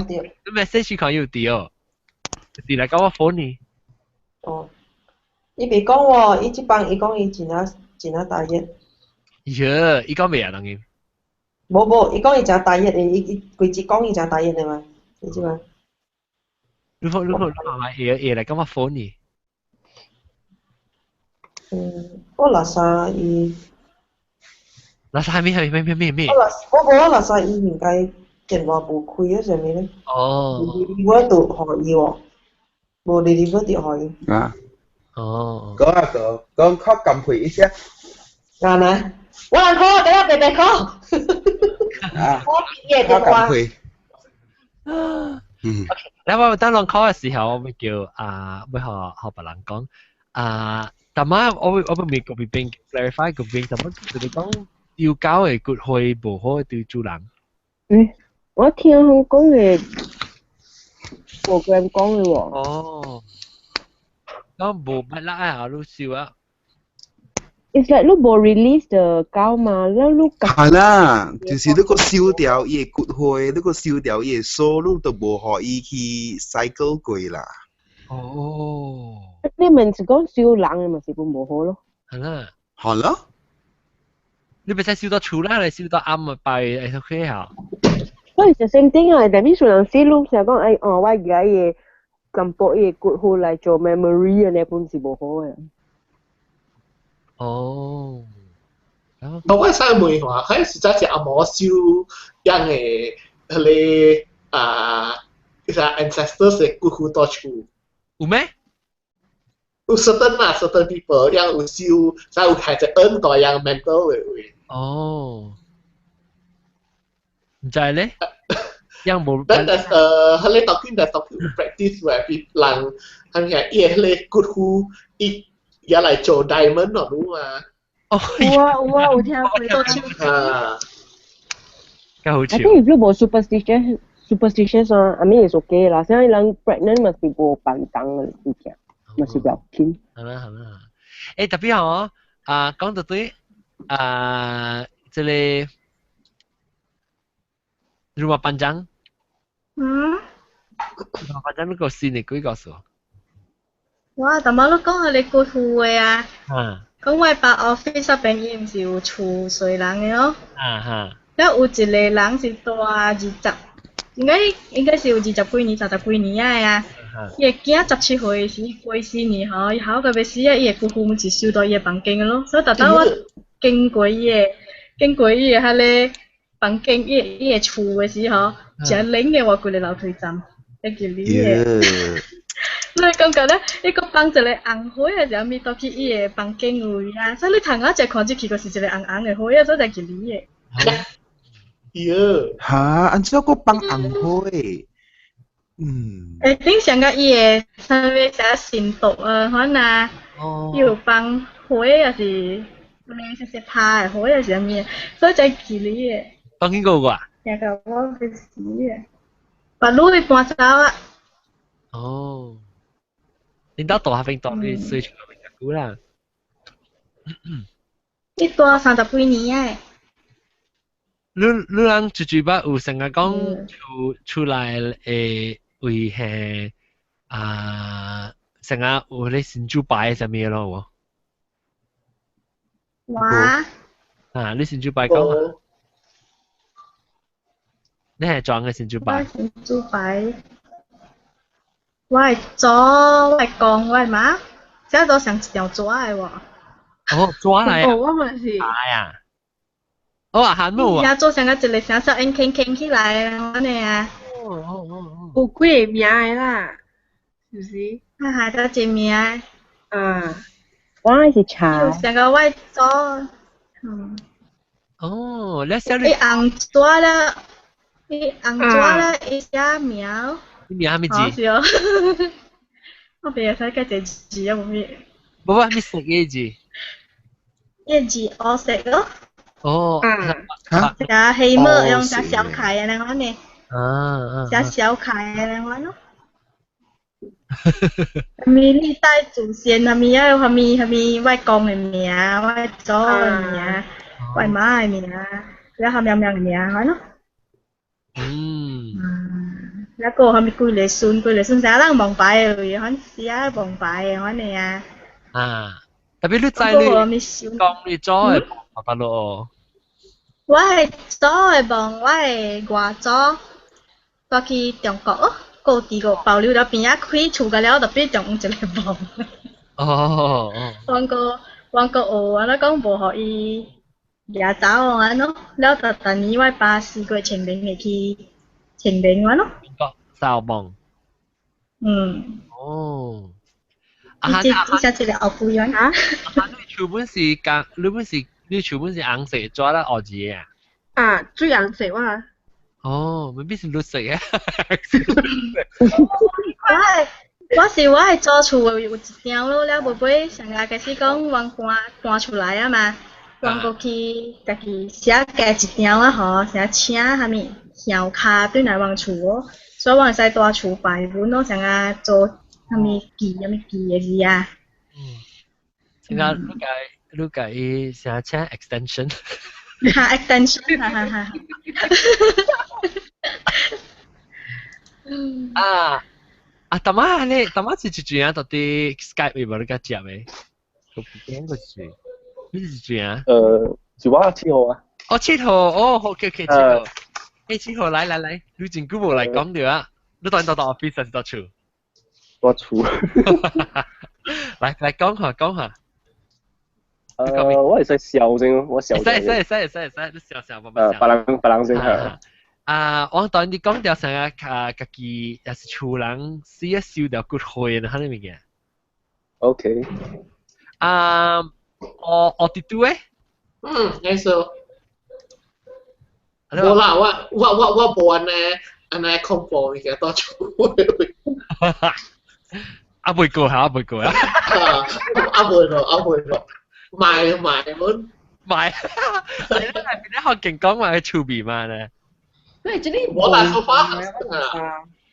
message 佢要對哦，對嚟講我 phone 你。伊未講喎，伊即幫伊講伊真啊大熱。呀，伊講咩啊？當然。冇，伊講伊真大熱，伊規節講伊真大熱嘅嘛，你知嘛？你講嚟講我 phone 你。我垃圾伊。垃圾咩？我垃圾伊應該電話無開啊，上面咧。我度學伊喎，無你嗰啲學伊。講靠撳佢一下。啱啦，我人 call，等下別 call。我別電話。你話等人 call 嘅時候，我會叫會學別人講但係我會個邊 clarify 個邊，但係佢哋講要交嘅骨灰無好對主人。我聽香港嘅 program 講嘅喎。咁無乜啦啊，你笑啊！ It's like 你冇 release 嘅狗嘛，然後你係啦，就是你個燒掉伊個骨灰，你個燒掉伊個數，你都無可以去 cycle 過啦。你咪是講燒人嘅咪是本無好咯。係啦。你咪使燒到厝啦，你燒到暗啊拜係 OK 嚇。所以就 same thing 啊，但係數人死路成日講我而家嘢咁薄嘢骨灰嚟做 memory 啊，你本是無好嘅。我使問話，喺實在是阿摩燒人嘅迄個ancestors 嘅骨灰到厝。有咩？有 certain people yang 有燒，才有開隻恩代樣 mental 嘅位。唔知咧，樣冇。That is 佢哋talking practice where people 人係咪伊迄個骨灰伊也嚟做 diamond 咯，đúng嘛？我有聽過多超。夠潮。I think if you 冇 superstitious 啊，I mean it's okay 啦。現在人 pregnant 咪是冇辦當嘅事情。咪是要緊。係啦。特別好講到對這裡rumah panjang。rumah panjang 呢個線你舉個數。哇！但係你講你骨灰啊，講我把 office 入邊伊唔是有厝水人嘅咯。แล้ว有一個人是大20，應該是有20幾年、30幾年啊。伊個囝17歲時過世年吼，伊好個要死啊！伊個骨灰就收到伊個房間個咯，所以特登我經過伊個迄個房間伊個厝嘅時候，真冷嘅話，佢哋樓梯站，一叫你嘅。所以感覺咧，一個放一個紅花嘅時候，咪到去伊個房間位啊，所以你頭仔只看出去就是一個紅紅嘅花啊，所以就叫你嘅。嚇，按照個放紅花，頂上個伊個上面寫神道啊，可能啊，有放花啊是，咩是拍嘅花啊是咩，所以就叫你嘅。放幾個啊？有個我去死嘅，把路你搬走啊。哦。你到大學邊度你睡床邊久啦？你大30幾年啊？你人最捌有成日講出來誒為係成日有咧新主拜什麼咯喎？哇！你新主拜講啊？你係裝嘅新主拜？新主拜。我係左，我係公，我係媽，這都像一條紙嘅喎。哦，紙嚟啊！我咪是。係啊！我話韓母啊！也做成個一個小小円傾起來咁樣啊！有幾個名嘅啦，是不是？哈哈，都一名。我係茶。有成個我做，哦，你小你紅紙啦，你紅紙啦，一寫名。名係咩字？好笑，我邊個睇個字啊？冇咩？冇咩食嘅字？一字我食咯。哦。啊，希望用隻小楷嘅兩款呢？隻小楷嘅兩款咯。咪歷代祖先啊，咪啊，咪外公嘅名，外祖嘅名，外媽嘅名，然後咩嘅名，係咯。一個係咪攰嚟算成日望擺嘅，可能試下望擺嘅可能啊。特別你知你講你做嘅學得咯。我係做嘅望，我係外做，過去中國哦，高地個保留咗邊啊，開厝嘅了，特別仲一個望。往個學，我講無互伊掠走安咯，了特第二我爸4月清明會去清明安咯。掃夢。哦。呢隻係後輩樣啊？你全本是紅，你全本是紅色，做得學字嘅。最紅色哇！哦，未必是綠色嘅。我係做厝有一條咯，了後尾上個開始講往搬出來啊嘛，搬過去家己寫加一條啊吼，寫請啥物條卡對來往厝哦，所以我使大厝擺本咯，上個做啥物記嘅字啊。上個你解寫請 extension。extension， 哈。大媽是住啊？到底 Skype 有冇你個接嘅？個邊個住？你是住啊？住我7號啊。哦，7號，哦 ，OK， 7號。7號，來，你真久冇嚟講咗啊？你到 office 還是到厝？到厝。來講下。我係使笑先，我笑。使，你笑，慢慢笑。別人先係。我當你講掉成個家己也是厝人試一燒掉骨灰嘅，係咪嘅 ？OK。我啲都誒。係數。冇啦，我冇安尼恐怖嘅多厝。未過啊！未咯。賣滿。賣。你好勁講話去厝邊嘛呢？因為這裡我垃圾花，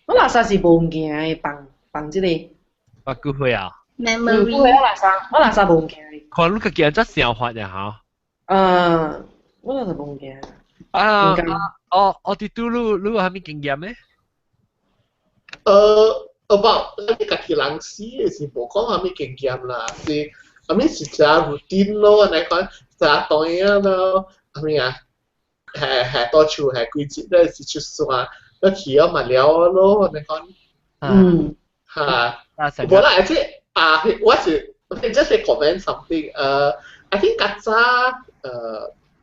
我垃圾是無件嘅，放這裡。放骨灰啊？Memory。我垃圾無件。看你個件真想法呀嚇。我垃圾無件。我啲都你有係咪經驗咩？about 你家己人死嘅是無講係咪經驗啦，是係咪是只 routine 咯？你講只當然咯，係咪啊？係多處係季節咧，是出算，一去咗咪了咯，你講。嚇。冇啦，即係我是just comment something。I think 曱甴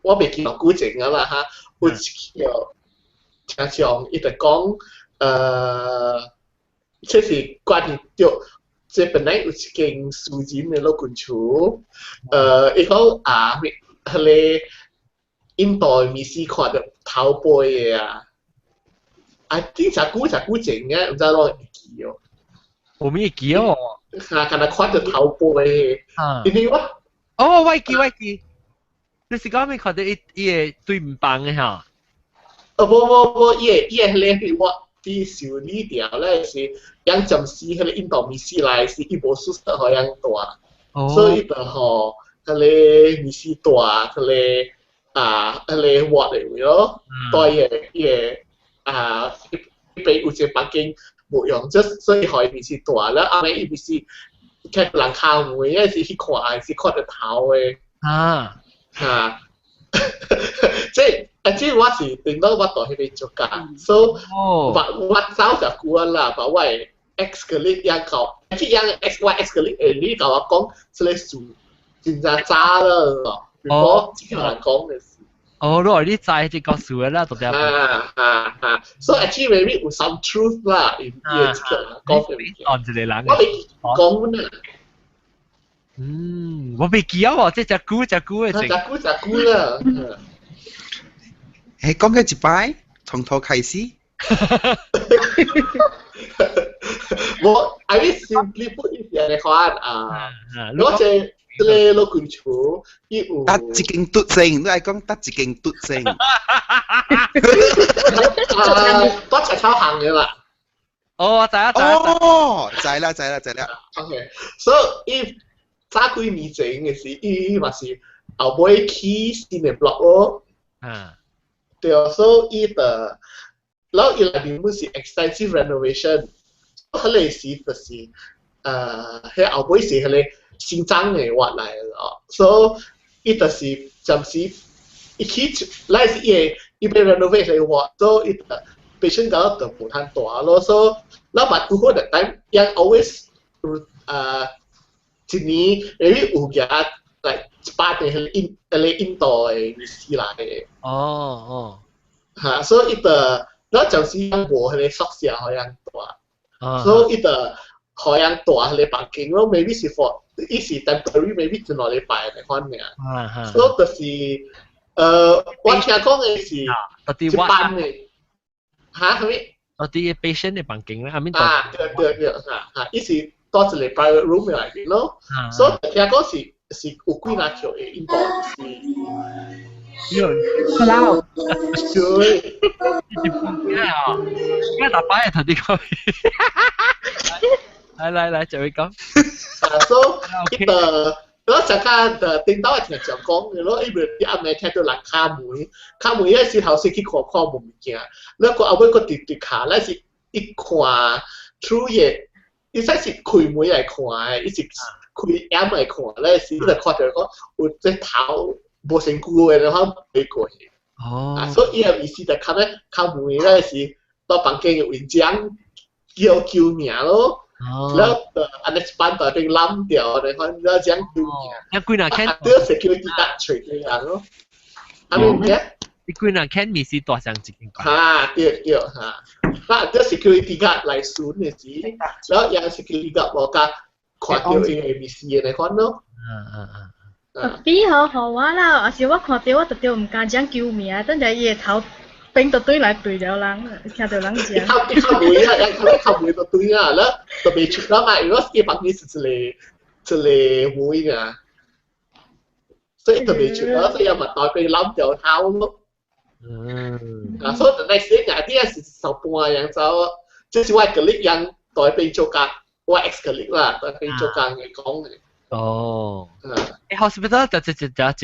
我未記落古靜啊啦嚇，有一條聽上伊就講即是關於着即本來有一間私人嘅老群厝，伊講迄個印度面試看到頭背嘅啊，啲隻古靜嘅，唔知攞嚟記哦。我咩記哦？看到看到頭背嘅，因為我我記。你是講咩看到伊個對唔棒嘅嚇？無，伊個迄個我啲修理掉咧是養暫時迄個印度面試來是伊無宿舍好養大，所以就吼迄個面試大，迄個迄個活嚟位咯，對伊伊邊有隻房間無用，所以互伊面試大啦，後尾伊面試睇人敲門，因為是去看到頭嘅。嚇，即我是頂到我到迄邊做工，所以我早就久啦，把我嘅 ex colleague 養到，即養 ex colleague 你甲我講，即個事真正渣啦，如果只有人講嘅事。你話你知即個事啦，到底所以 actually maybe 有 some truth 啦，伊個即個人講嘅嘢。按一個人我未講啦。我未記啊喎，即係隻股嘅隻股啦。講嘅一擺，從頭開始。我 I will simply put it 嚟看我隻個老群厝，伊有得一間獨性，你係講得一間獨性。多隻超行嘅啦。我知啦。OK， so if早幾年前嘅時，伊嘛是後尾起新嘅 block 咯。對，所以伊的，然後伊內面本是 extensive renovation， 迄個時就是迄後尾是迄個新增嘅活來咯，所以伊就是暫時伊起來是伊被 renovate 嘅活，所以伊的 patient 搞得無太大咯，所以然後把有好的 time yang always 一年maybe 有嘅like 8年迄個印度嘅面試來嘅。嚇，所以伊的，然後暫時養無迄個宿舍好養大，所以伊的好養大迄個房間咯 ，maybe 是 for 伊是 temporary，maybe 一兩禮拜嚟款嘅，所以就是我聽講嘅是一班嘅，嚇係咪？啲 patient 嘅房間咧，對，伊是多一個 private room 嚟嘅咯，所以聽講是有幾若條嘅印度是。Hello。對。而家大把人同你講。嚟，就會講。所以我成間頂到係聽人講嘅咯，因為啲阿妹聽到人敲門嗰時頭先去看冇物件，然後後尾個直卡咧是一看 through 嘢，伊真是開門嚟看嘅，伊是開眼嚟看咧，是就看到講有隻頭。無成久嘅，然後飛過去。所以伊嘅意思就係咧，敲門咧是到房間嘅圍牆叫名咯。然後安尼一班就被攬掉，然後咁樣叫名。啲 security guard 隨佢人咯。係咪咩？你幾人看面試大上一間館？對啲 security guard 嚟選嘅時，然後有 security guard 無甲看到伊嘅面試嘅嚟看咯。比好好我啦，有時我看到我特別唔敢講救命，等陣伊個頭並到對來對了人，聽到人講。佢敲門啊，敲門就對啊，แล้ว就未出啦嘛，如果伊房間是一個門啊，所以就未出啦，所以咪代被攬掉頭咯。所以就係先啊，啲係受半樣就，即係我個力樣代被做工，我 ex 個力啦，代被做工嘅講嘅。hospital 就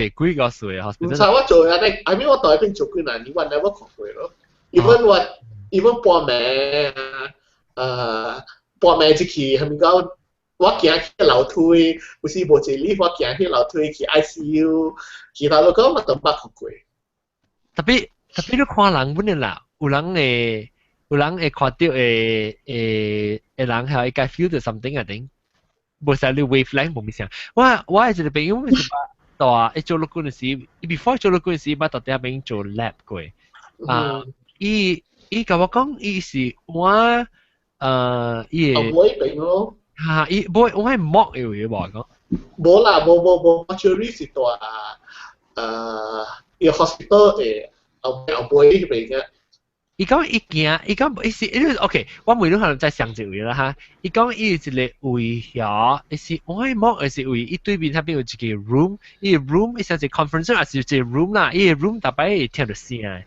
幾個歲啊 ？hospital 唔係我做啊，你 I mean 我代邊做幾年，你話你我學過咯。even 半暝半暝即期係咪講？我行去樓梯，有時無一哩，我行去樓梯去 ICU， 其他都講我都捌學過。特別你看人本嚟啦，有人會看到人係會 feel 到 something 啊定？無曬你 wavelength 冇咩聲。我係一個朋友，為什麼大，做老官嘅時 ，before 做老官嘅時，捌到底邊做 lab 過。伊甲我講，伊是我伊個。唔會病咯。嚇，伊唔會，我係剝嘅喎，我講。冇啦，冇 actually 是大伊 hospital 誒，唔會病嘅。伊講伊驚，伊講伊是，OK， 我每日可能再想一位啦哈。伊講伊一個位遐，伊是我係剝，伊是位伊對面那邊有一個 room， 伊個 room 伊像一個 conference room， 還是一個 room 啦，伊個 room 大擺會聽到聲嘅。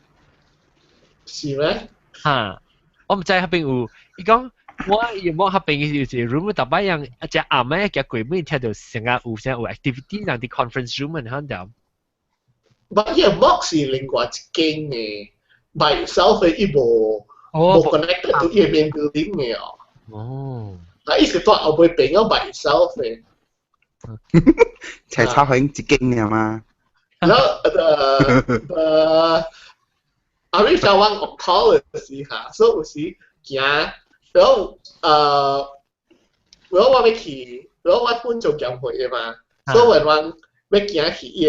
是咩？嚇，我唔知那邊有，伊講我伊剝那邊有一個 room， 大擺樣一隻暗嘅夾櫃門聽到聲啊，有activity， 人哋 conference room 嘅響度。但伊個剝是另外一間嘅。by itself 伊無 connected to 伊個 main building 嘅哦。哦。嗱，伊是多後尾變咗 by itself 嘅。才差響一間嘅嘛。然後阿瑞小王學考嘅時嚇，所以有時行，然後我要去，然後我本做教會嘅嘛，所以我要行去伊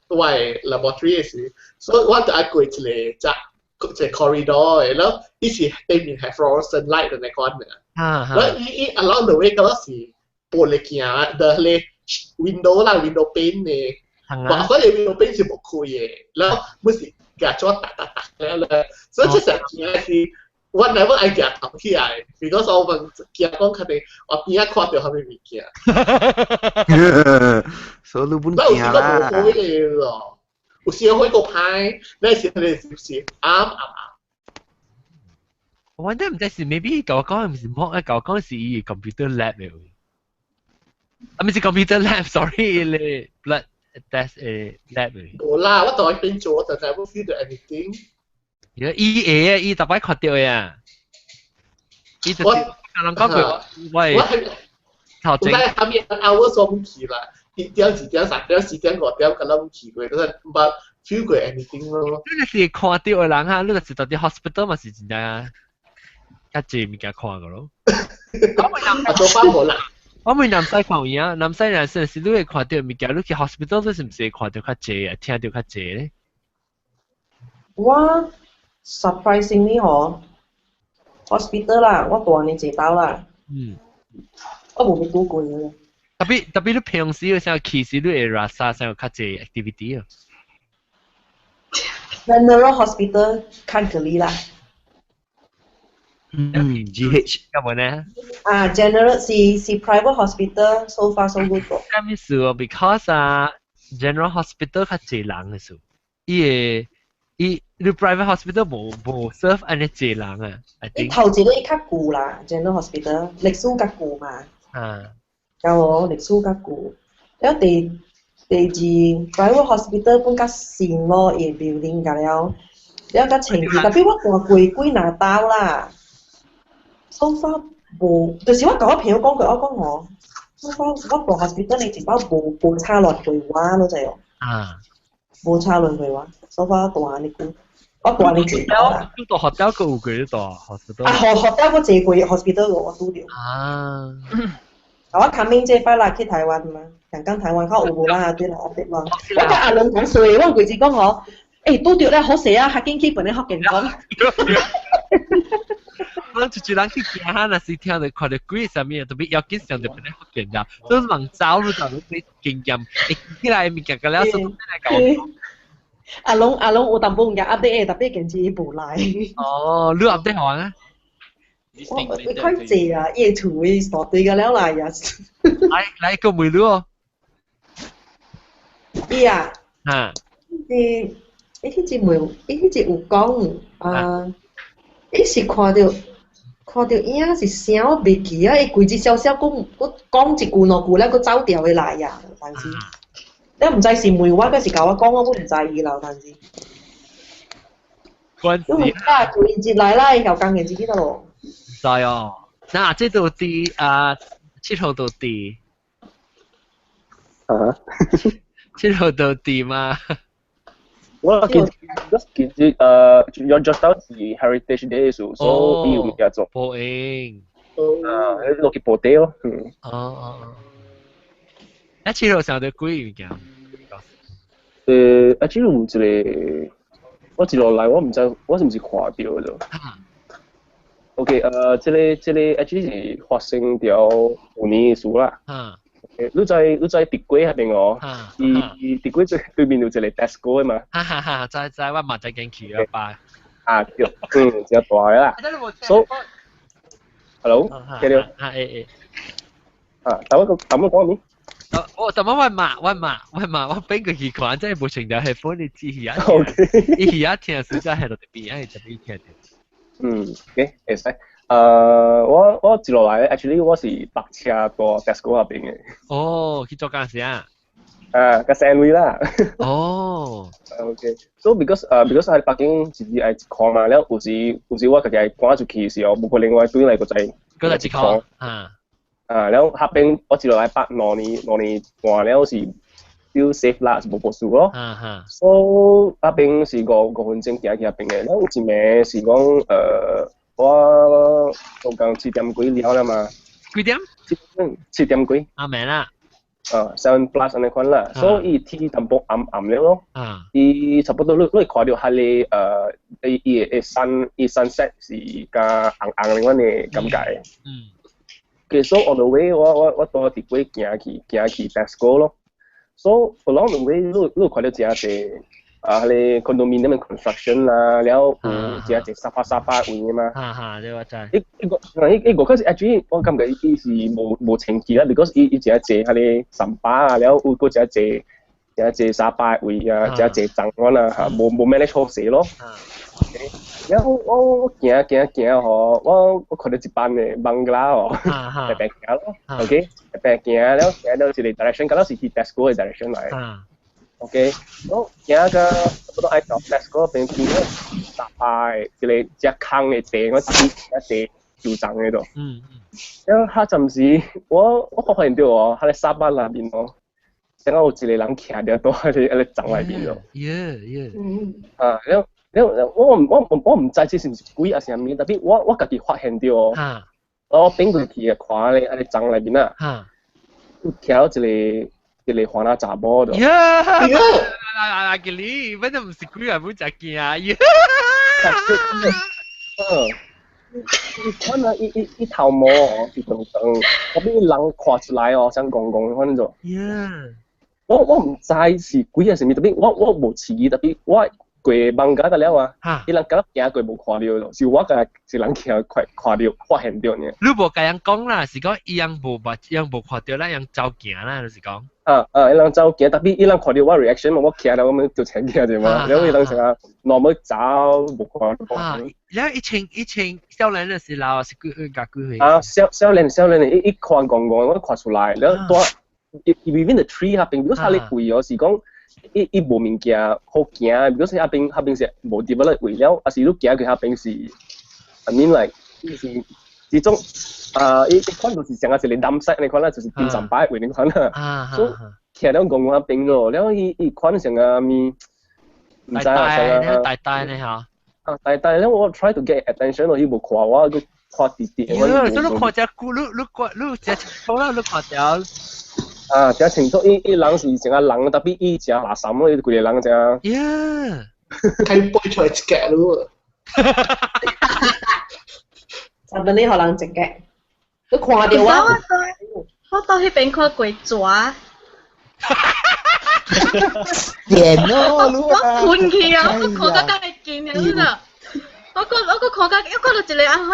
個我嘅 laboratory 嘅時，所以我就愛過一個即係 corridor 嘅，然後伊是對面係 fluorescent light 嘅那款嘅，然後伊 along the way 嗰時玻璃鏡的咧 window 啦 window pane 嘅，話嗰個 window pane 是冇開嘅，然後每時夾咗打咧，所以即係鏡是 whenever I 夾頭起來 ，because 我問鏡講佢哋我邊一看到後面物件，所以你本鏡啦，冇開嘅咯。有時開個牌，那時你是啱。我都唔知是 maybe 教我講唔是剝啊，教我講是伊 computer lab 嘅。唔是 computer lab，sorry， 咧 blood test 誒 lab 嘅。冇啦，我當喺邊做，我就 never feel anything。而伊特擺看到呀，伊就係人講佢，喂，頭前。我喺下面 hours 我唔去啦。1點、2點、3點、4點、5點，咁樣唔去過，但係唔 feel 過 anything 咯。你是看到嘅人哈，你就是到啲 hospital 嘛是真正，較濟物件看嘅咯。做翻冇啦。我咪南西看伊啊，南西人是你會看到物件，你去 hospital 你是唔是看到較濟啊，聽到較濟咧？我 surprisingly 嗬 ，hospital 啦，我大年坐到啦。我冇去拄過嘅。特別你平時有啥去時你會 rasa 啥有較濟 activity 啊 ？General Hospital 看可以啦。GH 咁樣呢？General 是 private hospital so far so good 個。咁意思喎 ，because General Hospital 較濟人嘅數，你 private hospital 冇 serve 安尼濟人啊。伊頭一個伊較舊啦 ，General Hospital 歷史較舊嘛。有我歷史較舊，然後第二 private hospital 本較新咯，伊 building 㗎了，然後較清潔，特別我大過幾拿刀啦。so far 無，就是我甲我朋友講過，我講我 so far 我大 hospital 你一包無差亂過我咯，就係。無差亂過我 ，so far 大你估，我大你知道啦。都大學校個有過啲大 hospital。學校我坐過 hospital 我拄着。我睇明這擺啦去台灣嘛，香港台灣較有無啦，對啦，對啦。我甲阿倫講衰，我規次講我，拄着咧好勢啊，較緊去本嚟福建講。我就人去行下，若是聽到看到鬼啥物，特別要緊上就本嚟福建啦，都忙走咯，就你經驗，起來物件個了，所以來講。阿龍有淡薄日 update，特別件事無來。哦，你 update 好啊？我快謝啊！伊厝位傻對個了來呀。來個梅路哦。伊啊。嚇。伊迄隻梅，伊迄隻有講伊是看到影是啥我袂記啊！伊規日小講一句兩句咧，佫走掉嘅來呀，但是你唔知是梅我，還是甲我講，我唔知伊啦，但是。因為家做完節來啦，又更件自己得咯。知哦，那這度啲七號度啲，七號度啲嘛？我見有咗到是 Heritage Day 數，所以有嘢做。播映。落去播地咯。一七號上到幾件？ actually 有一个，我一落来我唔知我是唔是看到咗。OK， 这个 actually 是发生掉5年嘅事啦。你在迪圭嗰邊哦，迪圭對面有一個 Tesco 嘅嘛。知我嘛在間去啊吧。對，只大嘅啦。So，hello， 聽到？但我講咩？我問嘛，我俾佢去看，真係冇成日係幫你知而家。而家聽實在係到特別，係特別聽。OK， 會使。我一落來 ，actually 我是白車過 Tesco 嗰邊嘅。哦，去做間時啊？個 sandwich 啦。哦。OK，so because 喺北京自己係看嘛，然後有時我自己係趕出去嘅時候，冇個另外對嚟個仔。嗰度看。然後下邊我一落來兩年半，然後是要 save 啦，是冇個數咯。so 下邊是5分鐘行去下邊嘅，然後有一名是講我講7點幾了嘛。幾點？7點幾。明啦。7 plus 咁樣款啦，所以天淡薄暗了咯。伊差不多你看到係你伊sunset 是加紅咁嘅感覺。其實 on the way 我到迪圭行去 Tesco 咯。So along the way 你看到真係你 condominium construction 啦，然後真係沙發位嘛。你話真。一個開始 actually 我感覺伊是冇情記啦 ，because 伊真係係你上巴啊，然後有個真係沙發位啊，真係長安啊嚇，冇 manage 好勢咯。然後我行嗬，我看到一班嘅孟加哦，白行咯 ，OK， 白行，然後行到一個 direction，嗰度是去 Tesco 嘅 direction 嚟。OK， 我行個差不多喺到 Tesco 邊邊咧，搭喺一個只坑嘅地，我自己就站喺度。然後嗰陣時，我發現到哦，喺沙巴那邊哦，正好有一個人企喺度喺你站喺邊度。然後我唔知這是唔是鬼還是啥物，但係我家己發現到哦，我頂過去嘅看你站喺邊啊，企到一個華納查某度。嘅你，乜都唔是鬼啊，冇隻見啊！可能一頭毛哦，是長長，嗰邊人看出來哦，像公公咁樣。我唔知是鬼還是啥物，特別我無似意，特別我。過孟加得了啊！伊人今日行過無看到咯，是我個是人行快看到發現到呢。你無甲人講啦，是講伊人無看到啦，人走行啦，就是講。伊人走行，特別伊人看到我 reaction，我企喺度，我咪就請企啫嘛。然後伊人成日normal走無看到。然後以前少年嘅時候是幾歲？少年一看公公，我看出來，然後多 within the tree 下邊，如果下你貴哦，是講。伊無物件好行，如果是下邊是無 develop 為了，還是你行佢下邊是 ，I mean like 是這種伊款就是成個一個藍色，你看啦，就是變成白為你看啦，所以企喺公共下邊咯，然後伊款成個唔知啊，大呢嚇，大，然後我 try to get attention 咯，伊無看我，佢看啲，你看隻股，你隻頭啦，你看條。真清楚，伊人是成個人，特別伊真垃圾咯，伊規個人真。睇背出嚟一格咯。差唔多你可能一格，你看到啊？我到迄邊看過蛇。掂咯，我噴去啊！我看到介勁嘅啦。我看到一個阿漢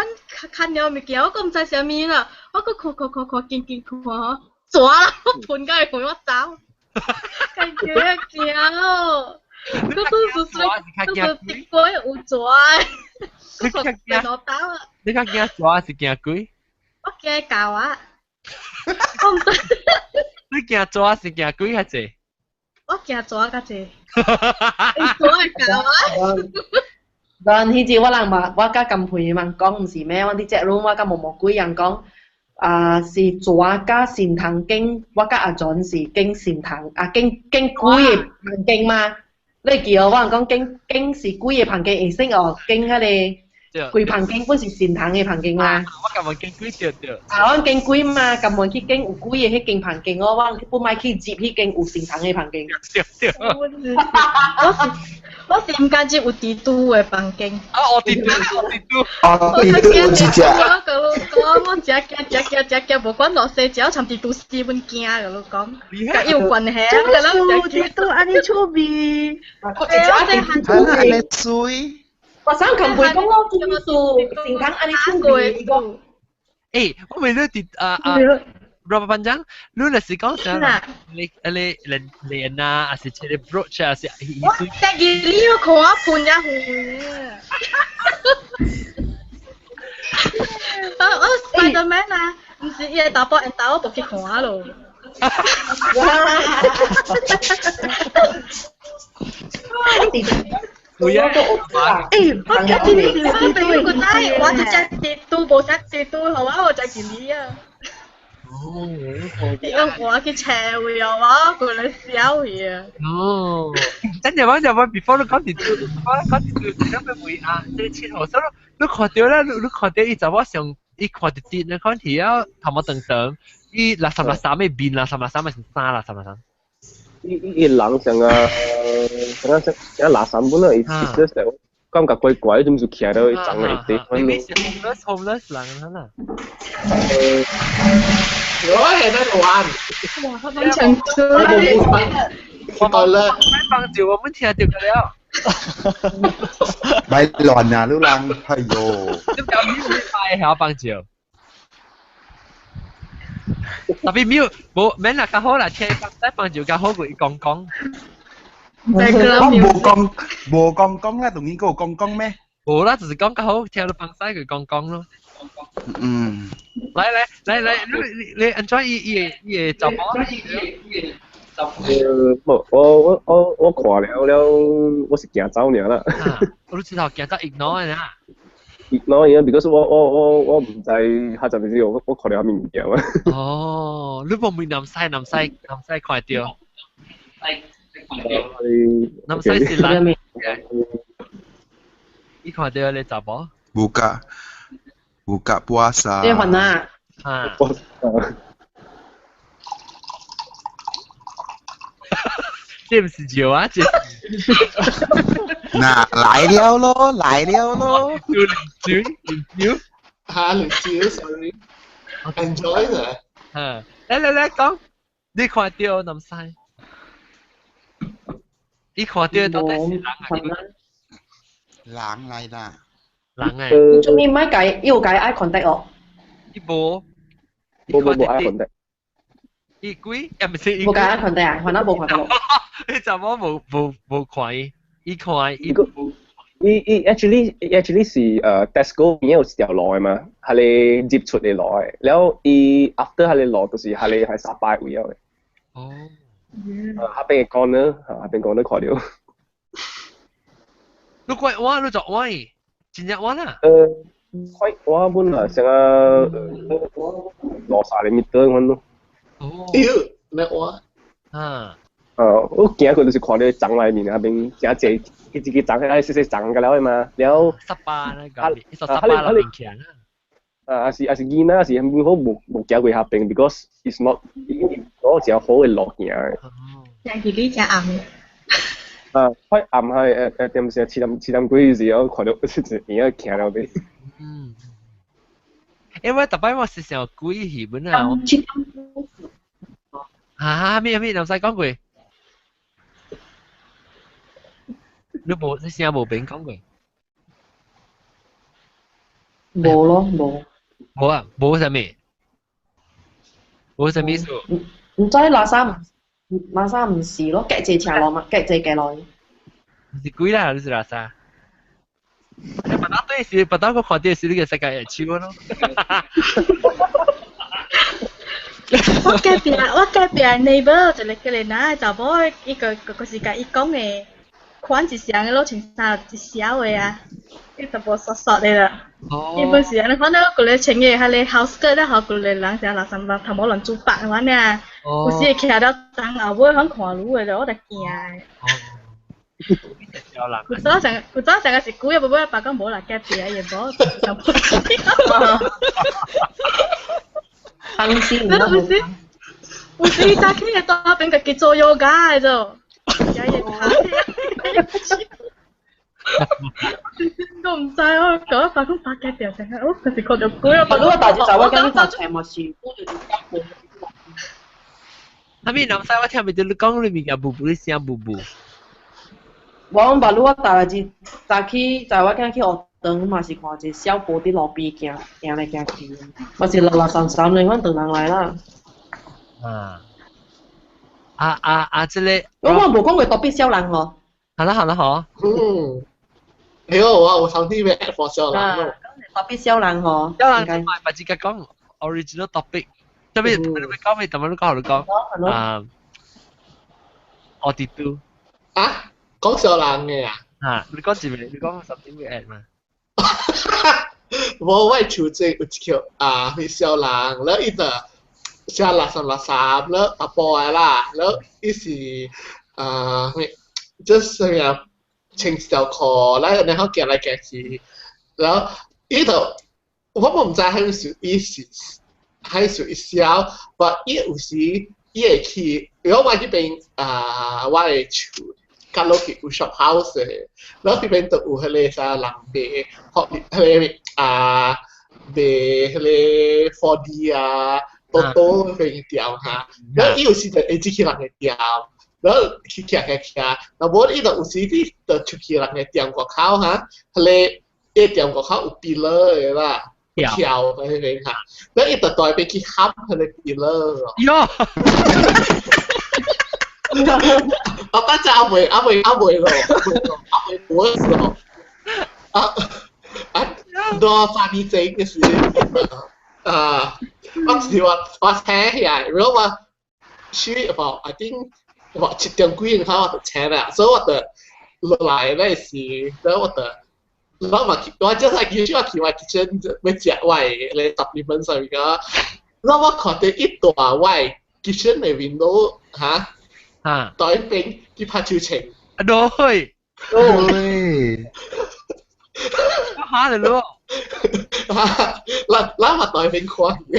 看了物件，我唔知啥物啦。我看勁看。蛇啦！我盤街陪我走，太驚咯！嗰都是跌過有蛇，我被攞到啊！你較驚蛇是驚鬼？我驚狗啊！我唔知。你驚蛇是驚鬼較濟？我驚蛇較濟。蛇係狗啊！但係至我人嘛，我甲咁陪人講唔是咩？我啲隻佬我甲毛鬼人講。是蛇加善堂經，我甲阿準是經善堂，經鬼嘅旁經嘛。你叫我人講經是鬼嘅旁經，意思哦經迄個贵旁經本是善堂嘅旁經啦。我咁樣經貴對。我經貴嘛，咁樣去經有貴嘅迄間旁經，我本買去接迄間有善堂嘅旁經。我是唔敢接有地都嘅房間。我地都。哦，地都有幾隻？我只，無管落世，只要參地都死本驚嘅，我講。甲有關係啊，地都安尼趣味。我只係很趣味。安尼水。我想近輩講我住宿善堂安尼趣味個。誒，我咪你地berapa panjang? Lu nasi kau sekarang Lena asyik cari brooch asyik itu. Wah, tak gili kau punya hu. Oh, Spiderman ah, mesti ia dapat entah apa pergi kau lo.我只隻都冇隻都，好啊，我隻gili啊。我去車會有啊，佢嚟笑佢啊。哦，真係話 before 你講點樣會啊？即係前後手你看到啦，你看到伊就我上伊看到啲你看睇啊，頭毛等等，伊垃圾嘅邊垃圾咪成沙垃圾垃圾。伊人上啊，上垃圾本來伊即係感覺怪怪，點就企喺度爭嚟啲。你係 homeless 人啊？我係喺度玩。哇，咁長嘴。我咧，放照我們聽到佢了。咪亂啊，老人，哎呦！你搞咩快係放照？Tapi miu, bu, men lah kau lah cek放照較好過講講。冇講講啦，同呢個講講咩？冇啦，就是講較好，聽到放曬佢講講咯。嗯。來，你 enjoy 伊雜包。我看了，我是行走爾啦。我都知道行走 ignore 嘅啦。ignore 嘢 ，because 我唔知下陣時我看了面條啊。哦，你冇面南西看到。南西是哪面？你看到你雜包？buka puasa. Dia mana? Dia mesti jauh aja. Nah, lại了咯。零sorry. Enjoy 嘅。嚟講，你看到南西？你看到到底是人啊？人嚟啦。人誒。做咩唔解要解 eye contact 哦？冇 eye contact。伊幾？唔係冇解 eye contact 啊？可能冇 contact。你怎麼冇看？伊看伊。伊 actually 是Tesco 邊有條路嘅嘛，係你接出嚟攞嘅，然後伊 after 係你攞，就是係你係沙巴會有嘅。哦。下邊講呢，下邊講都看到。你怪我，你做我，真正我啊？怪我本來成個60 meter 咁咯。哦。咩我？我見佢就是看到長裏面下邊正正，佢自己長起來細細長嘅了嘛，然後18那個，18啦面強啊。是見啦，是唔好冇行過下邊 ，because it's not 嗰只好嘅路行嘅。但係呢只暗。開暗係點先？7點幾時候看到而家行到邊？因為特別我時常故意戲本啊。咩唔使講句。你成日冇俾講句。冇咯，冇。冇啊，冇啥咩？冇啥咩數？唔知拉沙唔是咯，夾隻車落嘛，夾隻嘅落。唔是貴啦，你是拉沙。你不打對時，不打個看電視，你個世界係超咯。我隔壁 neighbor 就嚟佢哋嗱就冇一個時間，伊講嘅款一時嘅咯，穿衫一小嘅啊，伊就冇索嘅啦。伊本時你看到佢哋穿嘅係你 house skirt 咧，佢哋人成日垃圾頭冇人做白嘅話呢，有時企喺度等後尾響看路嘅就我就驚。小人。古早成个是古，又不会把讲无啦，隔壁也无，就无。伤心。有時早起嘅大邊佢做 yoga 嘅啫，而家亦睇。我唔知我講發工發嘅掉成係，哦，佢是覺得攰啊。如果大隻就我跟就全部是估住啲後面諗晒我聽咪就你講裏面嘅布布啲聲布布。我把如果大隻早起就我跟去學堂嘛是看隻小波啲路邊行嚟行去，我是垃垃散散嚟，我等人來啦。這裡我冇講過特別小人哦。好啦好。哎呦，我上啲咩 for 小人咯。特別小人哦。小人同埋咪自己講 original topic， 特別你講咩？同埋你講你講。Auditor。啊？講小人嘅啊？你講字咩？你講something we add 嘛？我處即有一條去小人，แล้วอีก小人3แล้ว阿婆啦，แล้วอี是就是樣穿小褲，然後行來行去，然後依度我唔知係屬於小，但伊有時伊會去，如果我呢邊我係住隔落去有 shop house 嘅，然後呢邊就有迄個啥人賣，迄個賣迄個 4D 多多邊店嚇，然後伊有時就會自己人嘅店。แล้วขี้เกียจแล้วบนอีตัวอุศิที่ตัวชุกีหลังในเตรียมกับเขาฮะทะเลเตรียมกับเขาอุปีเลอร์ล่ะเขียวไปเลยค่ะแล้วอีตัวต่อยไปขี้คับทะเลปีเลอร์ย่อเอาตั้งใจเอาไว้หรอเอาไว้หัวหรอดอฟานีเจก็คือว่าแท้ใหญ่หรือว่าชื่อบอก I think我7點幾人我就請啦，所以我就落來嗰時，然後我即係叫我去我 kitchen 要食我嘅supplement上面嘅，然後我看到一大我 kitchen 嘅 window 嚇，對邊啲拍照情，對，嚇你咯，嗱我對邊看咗，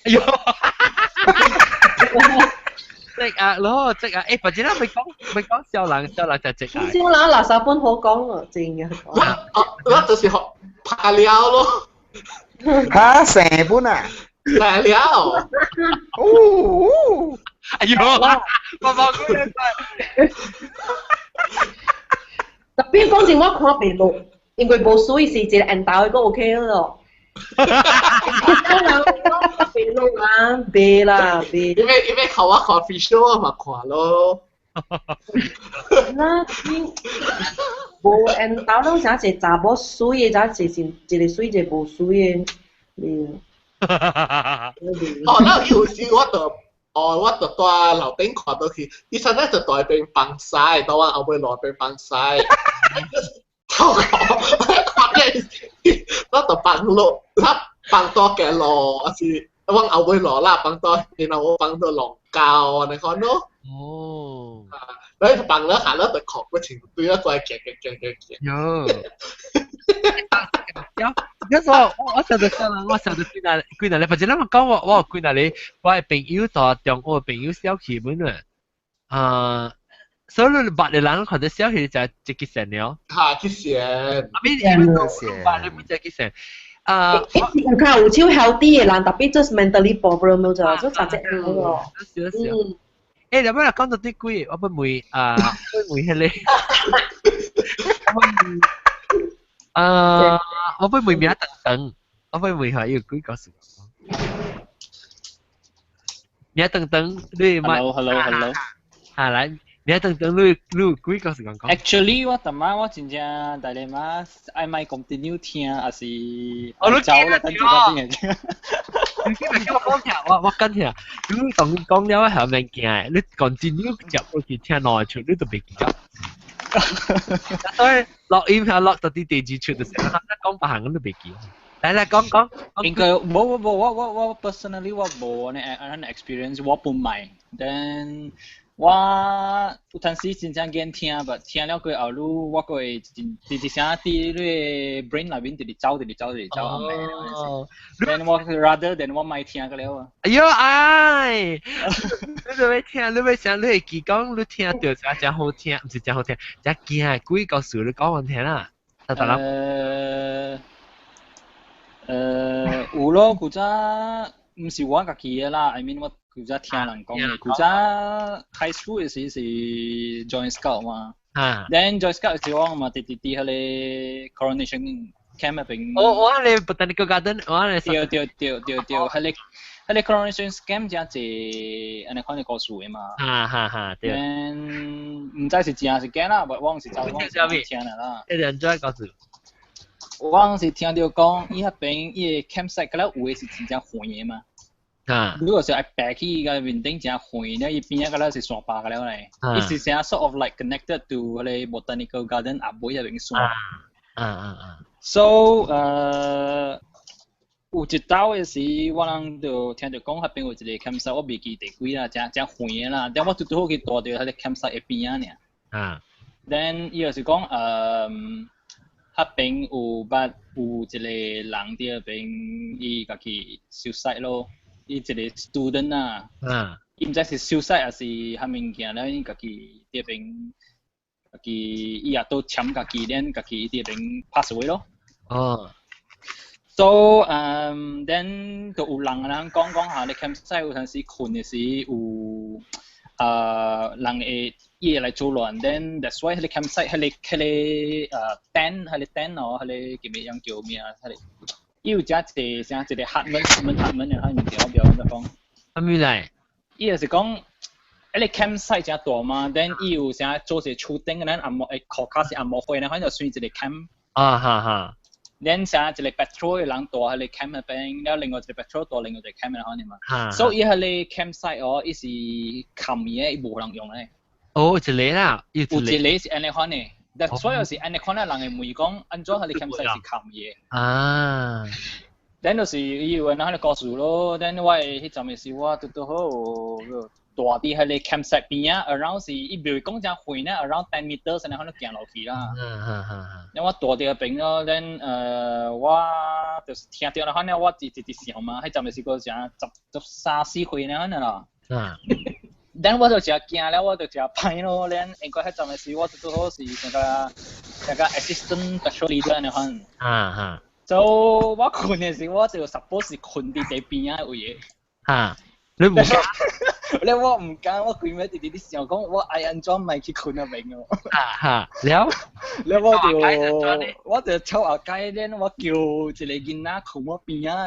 哎呦！咯，即或者咪講小人就直小人垃圾本好講咯，正嘅。我就是學拍了咯。嚇成本啊！拍了。哦。哎呦，我冇講嘢。特別講正我看別路，因為冇水是一個人打都 OK 咯。別路啊，別啦，別。因為เขาว่า coffee shop 嘛看咯。那無人打攏啥一查某水嘅，咋一個水一個無水嘅。那有時我就帶樓頂看到佢，醫生咧就帶邊放曬，當我後尾落邊放曬。我就放落，放多嘅落，是往後尾落啦，放多，然後我放到落膠，你看咯。哦。แล้ว放แล้วหาแล้วแต่ของก็ถึงตัวแล้วตัวแก่喲。有我想到小人，我想到幾年咧，或者你咪講我幾年咧，我嘅朋友到中國朋友小氣本啊。所以你白的人看到小氣就一級神了。嚇，級神。阿邊白你邊隻級神？有看有超 healthy 嘅人，特別就是 mentally problem 咯，就真係啱咯。誒，有咩啦？講到啲鬼，我不會迄個，我不會名等，我不會係要鬼告訴我。名等，你咪 Hello， 下來。你等你幾個時間講 ？Actually， 我我真正大禮嘛，I might continue 聽，還是我走啦，等住嗰邊嘅。你今日叫我講聽，我跟聽。你講了係咪驚？你 continue 接落去聽落去，你都未記得。所以錄音係錄到啲第二出嘅時候，講白行咁都未記。嚟講。應該我 personally 我冇呢 experience，我唔買。Then 我有陣時真正驚聽，但聽了過後路，我會直直聲啲你 brain 內邊直走，哦。Then 我 rather than 我咪聽個了啊。哎呦哎！你要聽，你要想，你會記講，你聽到真好聽，唔是真好聽，真驚，鬼個數你講我聽啦。有咯，古早唔是我家己嘅啦 ，I mean 我。古早聽人講嘅，古早 high school 嘅時是 join scout 嘛，then join scout 嘅時候嘛，啲喺你 coronation camp 入邊。我喺 botanical garden， 我喺喺你 coronation camp 真係，你看你個數嘅嘛。對。唔知是真是假啦，我是聽啦。一人再個數。我是聽到講，伊喺邊伊個 campsite 嗰度有嘅是真正遠嘅嘛。如果是喺白起個面頂正遠咧，伊邊個咧是山巴個了咧，伊是成 sort of like connected to 嗰個 botanical garden 阿妹入邊山。So 有一道嘅時，我人就聽到講，喺邊有一個 campsite，我未記地幾啦，正遠嘅啦，但我最多去住到喺個 campsite 嘅邊啊呢。Then 伊就是講喺邊有一個人喺邊，伊家己suicide咯。伊一個 student 啊，伊唔知是suicide還是啥物件咧，伊家己喺邊，家己伊也都簽家己，連家己喺邊 pass away 咯。So then 就有人講下，你 campsite 有陣時困嘅時有人會伊來做亂 ，then that's why 喺 campsite 喺tent 哦，喺叫咩樣叫咩啊？伊有只一個黑門嘅，喺面條我表咁講。咩嚟？伊就是講，喺 campsite 真大嘛 ，then 伊有成做些厝頂嘅咧，暗晡靠卡是暗晡灰咧，喺度選一個 camp。then 成一個 patrol 嘅人大喺你 camp 入邊，然後另外一個 patrol 大，另外一個 camp 喺度嘛。所以喺你 campsite 哦，伊是冚嘢，伊冇人用咧。哦，一個啦，有一個是安尼款嘅。但所有是安尼，可能人會問講，安怎喺你 campsite 是冚嘢？then 就是伊有人喺度告訴咯。then 我迄陣嘅時，我都好大啲喺你 campsite 邊啊 ，around 是伊袂講真遠咧 ，around 10 meters 先喺度行落去啦。因為我大啲嘅邊咯 ，then 我就是聽到啦，可能我直想嘛，迄陣嘅時個成13、14歲咧，可能啦。then 我就真驚了，我就真歹咯。then 應該喺陣嘅時，我都好是那個 assistant patrol leader 安尼款。so 我困嘅時，我就 suppose 是困啲地邊啊位嘅。你唔敢？你我唔敢，我佢咩直直想講，我愛安裝咪去困入邊哦。我就抽下街咧，我叫一個囡仔困我邊啊。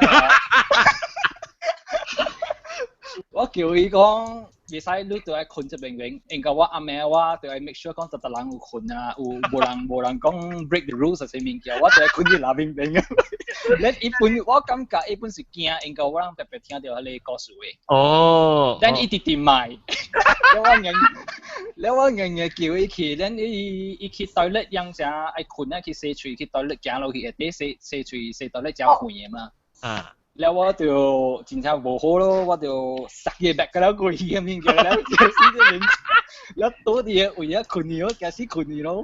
我叫伊講，袂使你都愛困這邊，應該我暗暝我就愛 make sure 講實人有困啊，有無人講 break the rules 係物件，我就愛困喺那邊邊。你一般我感覺一般是驚，應該我人特別聽到迄個故事嘅。但伊直直賣，我硬叫伊去，咱伊去 toilet 樣成愛困啊，去洗喙去 toilet 行落去，下底洗喙洗 toilet 真遠嘅嘛。แล้วว่าเดี๋ยวจริงๆโมโหแล้วว่าเดี๋ยวสักเย็บแบบกันแล้วกูเฮียมิงกันแล้วแกซี่จะเป็นแล้วตัวเดียวอุ้ยคนนี้แกซี่คนนี้แล้ว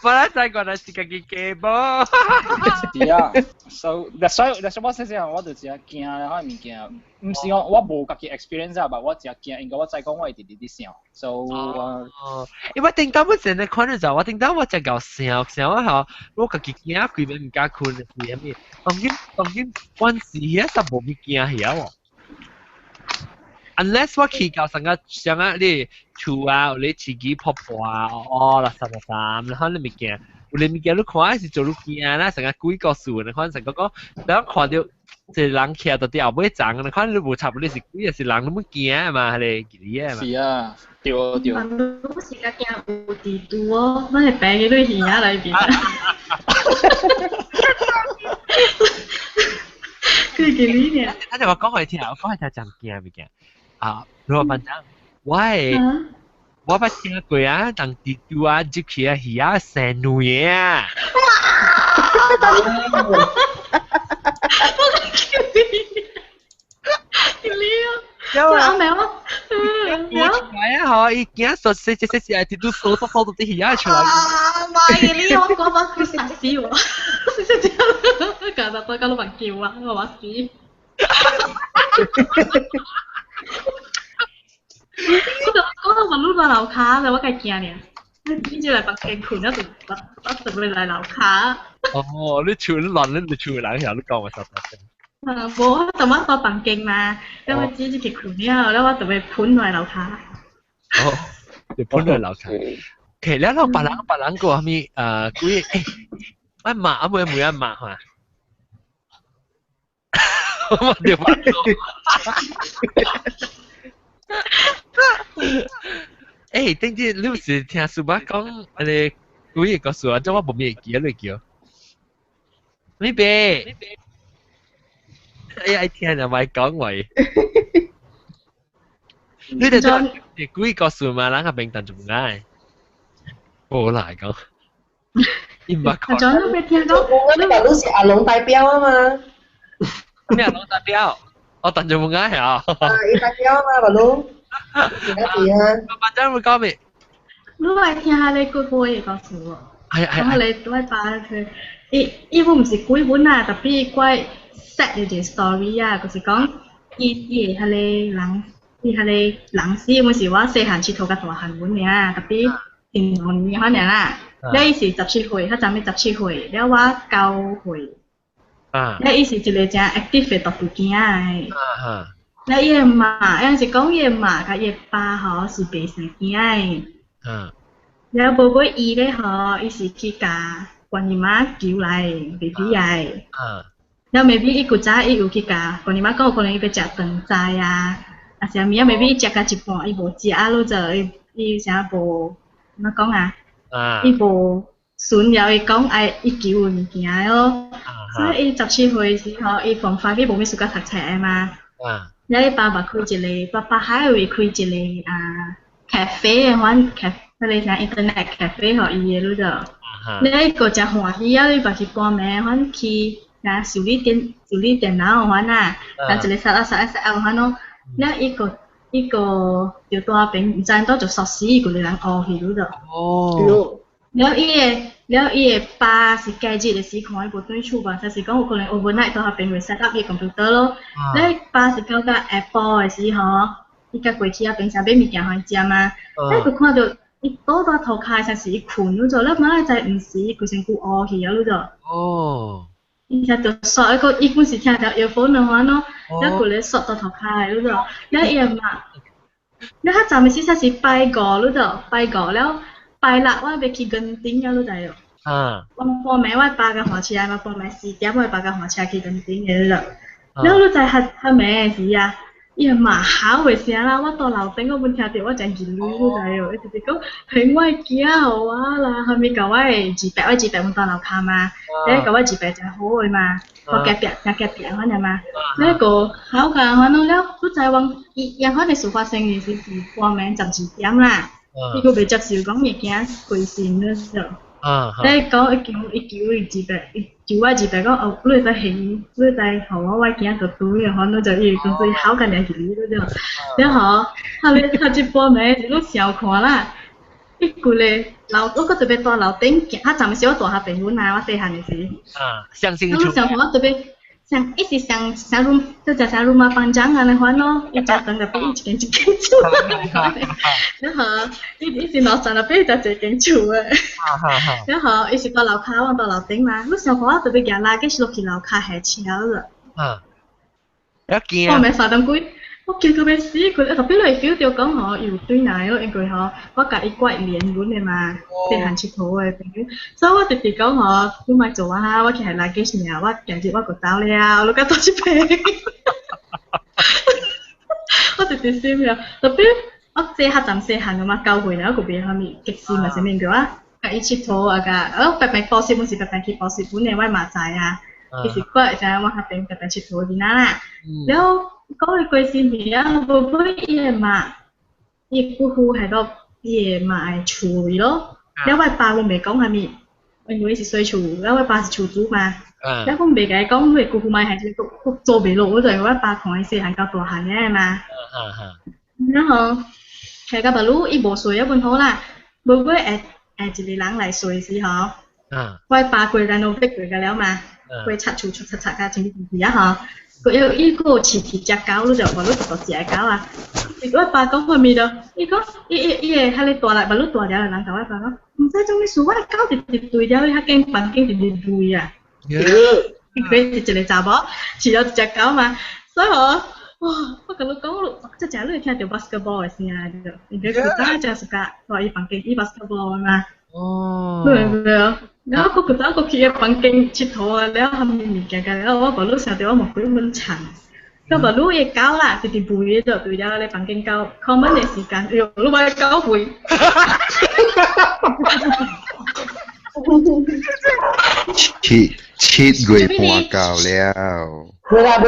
Para saya kau nak cakap gigi bo. Yeah. So that's why我先我就只驚啊，物件，唔是我無家己 experience 啊，但我只驚，應該我再講我會直直啲想。So 因為頂到我真係看到就，我頂到我只夠想我嚇，我家己驚佢咪唔敢困嘅嘢咩？當然關事嘢實冇咩驚嘢喎。Unless 我去到成個你厝啊，或者自己婆婆啊，垃圾，然後你咪驚，有你咪驚，你看是做你驚啦，成個鬼個數，你看成個當看到一個人徛到啲後尾站，你看你無插你是鬼，是人，你冇驚嘛？係你嘅嘛？是啊，對。我是個驚有地圖哦，我係病嘅都係而家裏邊。佢幾呢年？他就話講開聽，我講開聽真驚咪驚。如果反正我捌聽過啊，當地圖啊，接起啊，魚啊，成女啊。叫你啊！阿明我惊说这爱啲都收到啲嘢出嚟。媽嘅呢我講乜佢食屎喎，食屎，搞到我搞到白叫啊，我話屎。我就問路在樓下，就我計驚呢。呢隻嚟白鏡盤一直你嚟樓下。哦，你處亂你處人又你講我實在。冇，就乜個白鏡嘛，因為只隻盤呢，แล้ว我就ไป盤嚟樓下。哦，就盤嚟樓下。其實แล้วเรา白人個มีกุยไอ้หมาเอามือหมาค่ะเดี๋ยวมัน等陣你有時聽蘇巴講安尼กุย個數啊，即我冇咩記你叫咩bé？哎聽人咪講話，你哋都กุย個數嘛，人個名單就唔啱。冇嚟講，唔係講。仲都未聽到，你話都是阿龍代表啊嘛。咩阿龍代表？我等住冇啱呀。啊，伊代表嘛，阿龍。而家點啊？爸爸會講咩？你話聽下你句句嘅故事喎。係。你都係把佢，伊唔是幾本啊，特別怪 set 嘅啲 story 啊，就是講伊係你人，伊係你人死，有時我細漢佚佗甲大漢本嘅，特別。電腦嘅可能啦，你伊是17歲，佢暫未17歲，了我9歲，你伊是一個正 active 嘅讀書囝誒，了伊個媽，有陣時講伊個媽甲伊個爸吼是白生囝誒，了寶貝伊咧吼，伊是去甲觀音媽求來 baby 誒，了 maybe 伊古早伊有去甲觀音媽講，可能伊要食飯菜啊，啊啥物啊 maybe 伊食甲一半，伊無食啊，落就伊啥無。乜講啊？伊無順了，伊講愛伊求嘅物件咯。所以伊17歲時候，伊放5伊無咩暑假讀冊誒嘛。了伊爸爸開一個，爸爸還有開一個cafe 嘅款迄個啥 internet cafe 互伊嘅咯就。了伊個真歡喜啊！伊爸去搬名款去修理電腦款啊，但一個殺款咯。了伊個條大餅，唔知多就熟死，佢哋人學去咗就。哦。了伊個爸是假日嘅時看伊無轉厝吧，就是講有可能 overnight 到下邊會 set up 伊 computer 咯。了爸是到甲 Apple 嘅時候，伊甲過去下邊想買物件互伊食嘛。了佢看到伊倒到頭殼像是伊困咗咗，了馬仔唔是佢身軀學去咗咗。哦。伊才就索一個，伊本是聽條 earphone 嘅話咯，了佢咧索到頭殼咗咗，了伊個媽。了佢暫時先是拜五咯就，拜五了，拜六我要去垦丁了咯就係。我報名我爸嘅火車啊，我報名4點我爸嘅火車去垦丁嘅咯。了咯就係咩事啊？伊個媽考嘅聲啦，我到樓頂我本聽到我真熱淚咯就係，伊直講係我驚好啊啦，後面教我自白，我自白我到樓下嘛，你教我自白真好嘅嘛，我隔壁可能嘛，你個考㗎可能了，都就係話伊可能事發生嘅時報名12點啦，伊個未接受講物件歸線咯就，你講伊叫伊自白，叫我自白講哦，你在行，你在學我驚就對嘅，可能就伊公司考緊兩年咯就，然後後面佢一報名就都笑看啦，伊個咧樓我個特別大樓頂行，佢暫時我大下朋友啊，我細漢嘅時，相信住，我想看我特別。一時想入，就就想入嘛班長啊，你看咯，一家等就俾一間厝，然後一時落山就俾就一間厝啊，然後一時到樓下，我到樓頂嘛，我想看我特別行啦，跟住落去樓下下車了。有見我咪3點幾，我見佢要死佢，特別嚟 feel 到講嗬，要對奶咯，因為嗬，我甲伊怪連本嘅嘛，細漢佚佗嘅朋友，所以我直直講嗬，你咪做啊，我其實垃圾嘢，我今日我個走了，我甲到一平，我直直笑呀，特別我細漢嘅嘛，9歲啦，我個邊下面極時咪係咩叫啊？甲伊佚佗啊個，我白白補習本是白白去補習本嘅，我嘛知啊，其實怪就係我下邊白白佚佗嘅啦，然後。講佢貴先啲啊，寶貝伊個媽，伊姑父係個伊個媽係處理咯。因為爸我未講係咪，因為是水處，因為爸是處主嘛。然後我未解講，因為姑父媽係個做未落嗰陣，我爸同佢細漢到大漢嘅嘛。然後下個白魯伊無水一本好啦，每個一個人來水時嗬，我把佢人都逼佢嘅了嘛，佢擦嘅前邊啊嗬，佢依個前提隻狗咯就白魯就隻狗啊，如果把狗佢咪就，依個伊係你大嚟白魯大咗人就話講，唔使做咩事，我狗直對咗，佢驚笨驚直對啊，佢直嚟查某，似咗隻狗嘛，所以我。哇！我跟你講咯，即係你聽到 basketball 嘅聲啊，你佢真係สุก話伊房間伊 basketball 嘛。哦。對對啊，然後佢嗰個佢嘅房間佚佗啊，然後後面物件嘅，然後我把路上對我冇幾蚊錢，咁把路也搞啦，直直背咗對咗你房間搞 common 嘅時間，用路把搞背。切月半夠了。佢啦妹，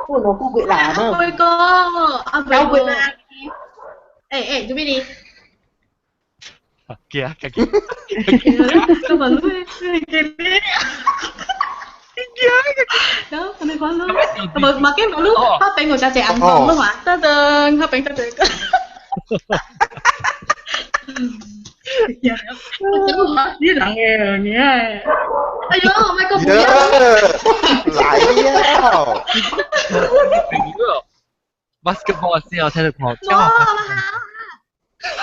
不能不貴啦嘛。妹哥，阿妹妹啦。做咩你？嘅。咁問佢嘅咩？đó mình quán luôn mà cái lúc phát bệnh của cha trẻ ăn con luôn hả ta từng phát bệnh ta từng biết lặng nghe rồi nhé ai vô mày có bụi lại nhau basketball 先有睇到狂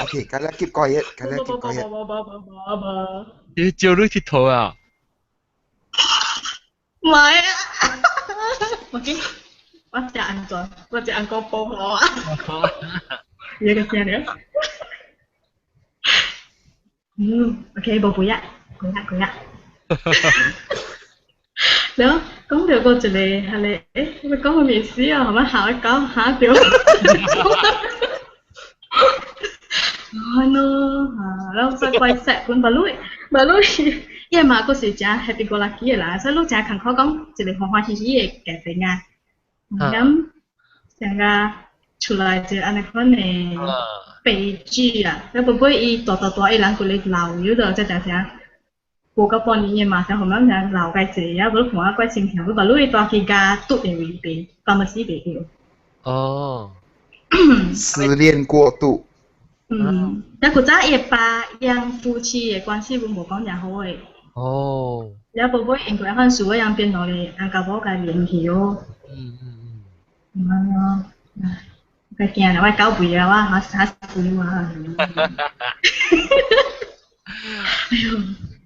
OK 咁啦 keep quiet 咁啦 keep quiet 你照到鐵圖啊唔係啊我見我隻眼角報我啊嘢嘅聲嚟OK 報每一แล้ว講到個這裡係你咪講個面試啊係咪下一講下一條noแล้วสักไปแสบคุณบาลุ因為嘛嗰時真係邊個 lucky 嘅啦，所以lúc真係佢講一個歡歡喜喜嘅嘅病啊，咁成個出來就安尼款嘅悲劇啊，咁不過伊大伊人佢哋老有度即係成過咗半年嘅嘛，就後尾就老嘅濟啊，不過同我怪心情，不過伊大佢家篤嘅會病，咁咪死病咗。哦，失戀過度。但佢真係把兩夫妻嘅關係會冇講得好嘅。哦。แล้ว寶貝應該很少樣變到嚟安家寶嘅聯繫哦。咁咯，佢見人話搞背啊，話嚇死我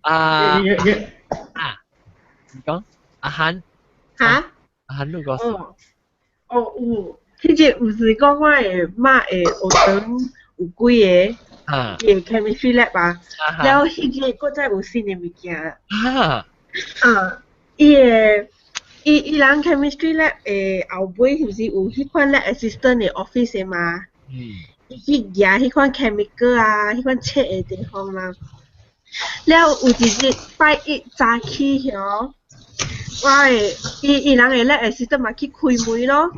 啊！你講阿涵嚇？阿涵嗰個有，迄隻唔是講我嘅媽嘅學堂有幾個嘅 chemistry lab 啊，然後迄個佫再有新嘅物件。伊人 chemistry lab 嘅後尾是毋是有迄款 lab assistant 嘅 office 嘅嘛？伊去舉迄款 chemical 啊，迄款測嘅地方嘛。然後有一日拜一早起嗬，我誒伊人嘅 lab assistant 嘛去開門咯。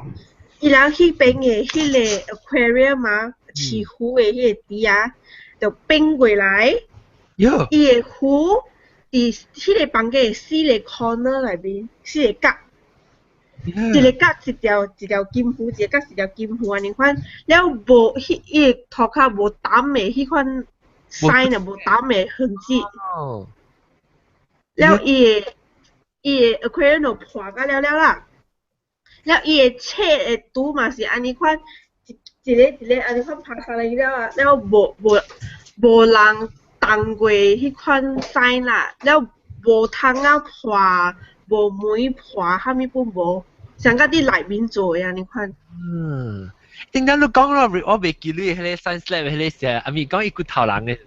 伊人迄邊嘅迄個 aquarium 嘛，飼魚嘅迄個池啊，就變過來。伊個魚佇迄個房間嘅四個 corner 內面，四個角，一個角一條金魚，一個角一條金魚安尼款，了無伊個塗骹無抌嘅迄款sign啊，無抌嘅痕跡。了伊個 aquarium 就破甲了啦。了伊個冊個圖嘛是安尼款，一個安尼款拍下來了啊，了無人動過迄款sign啦，了無窗仔破，無門破，啥物本無，像甲佇內面做誒安尼款。點解你講咯？我未記你迄個 science lab 迄個時候，阿咪講伊骨頭人嘅是？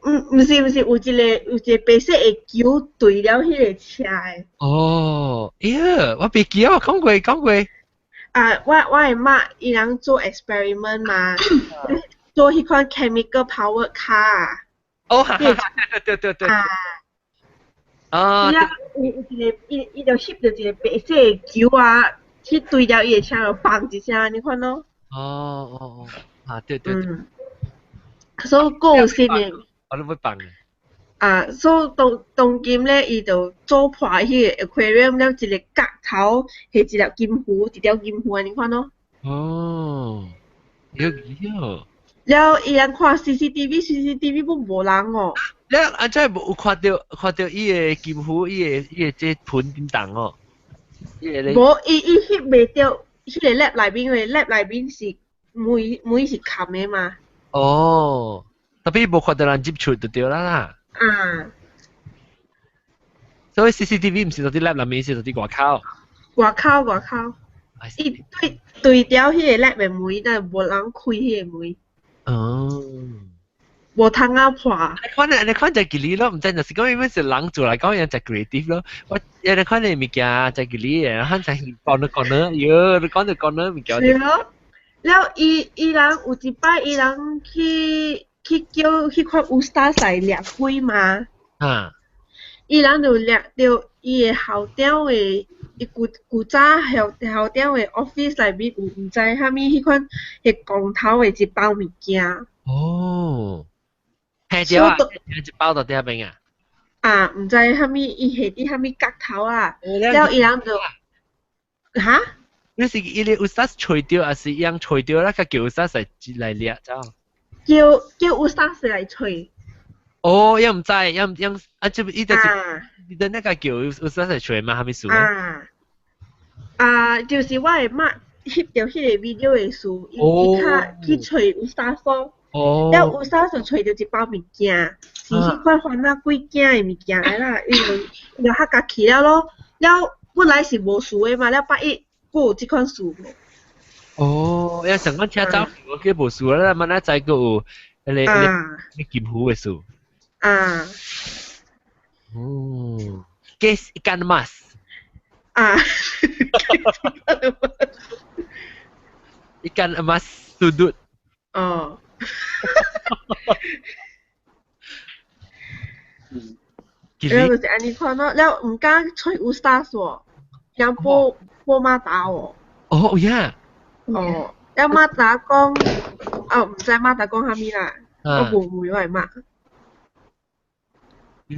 毋是，有一個白色嘅球對了迄個車誒。哦，我未記啊，講過。我誒媽伊人做 experiment 嘛，做迄款 chemical power car 啊。哦，對。啊。伊就翕着一個白色嘅球啊，去對了伊個車就砰一聲安尼款咯。哦，對。所以佫有新嘅。我都會放嘅。所以當今咧，伊就做破迄個 aquarium 了，一個角頭係一條金魚安尼款咯。哦，有。了伊人看 CCTV 不无人哦。了安怎有看到伊个金虎伊个这盆叮当哦？无伊翕袂着，迄个 lab 内面诶 lab 内面是门是冚诶嘛。哦，特别无看到人接触就对啦。啊。所以 CCTV 唔是到啲 lab 内面，是到啲外口。外口。伊对调迄个 lab 诶门，但无人开迄个门。哦。无通啊破。你看就吉利咯，唔知就是讲因为是人做嚟讲，人就 creative 咯。我你看你物件就吉利嘅，看就講呢，喲，你講就講呢物件。是咯。了伊人有一擺伊人去叫迄款烏沙賽掠鬼嘛。啊。伊人就掠到伊個校長嘅，伊古早校長嘅 office 內面有唔知蝦米迄款迄光頭嘅一包物件。哦。係條啊，一包到啲邊啊？啊，唔知蝦米伊係啲蝦米角頭啊，了伊人就嚇？你是伊個烏沙除掉，還是一樣除掉啦？佢叫烏沙嚟掠走？叫烏沙嚟除。哦，又唔知，又啊，即係伊就是你的那個叫烏沙嚟除嘛？係咪數咧？就是我係翕到迄個 video 嘅事，去除烏沙所。了有啥就找到一包物件，是迄款番仔鬼囝的物件啦，伊就遐家去了咯。了本来是无事的嘛，了八一佫有即款事。哦，要想讲车走，我叫无事啦，慢慢再佫有你金虎的事。啊。哦，guess ikan emas。ikan emas sudut。哦。了就是安尼看咯，了毋敢找烏沙索，想報馬達哦。哦呀。哦，了馬達講，毋知馬達講蝦米啦，我無問我係嘛。就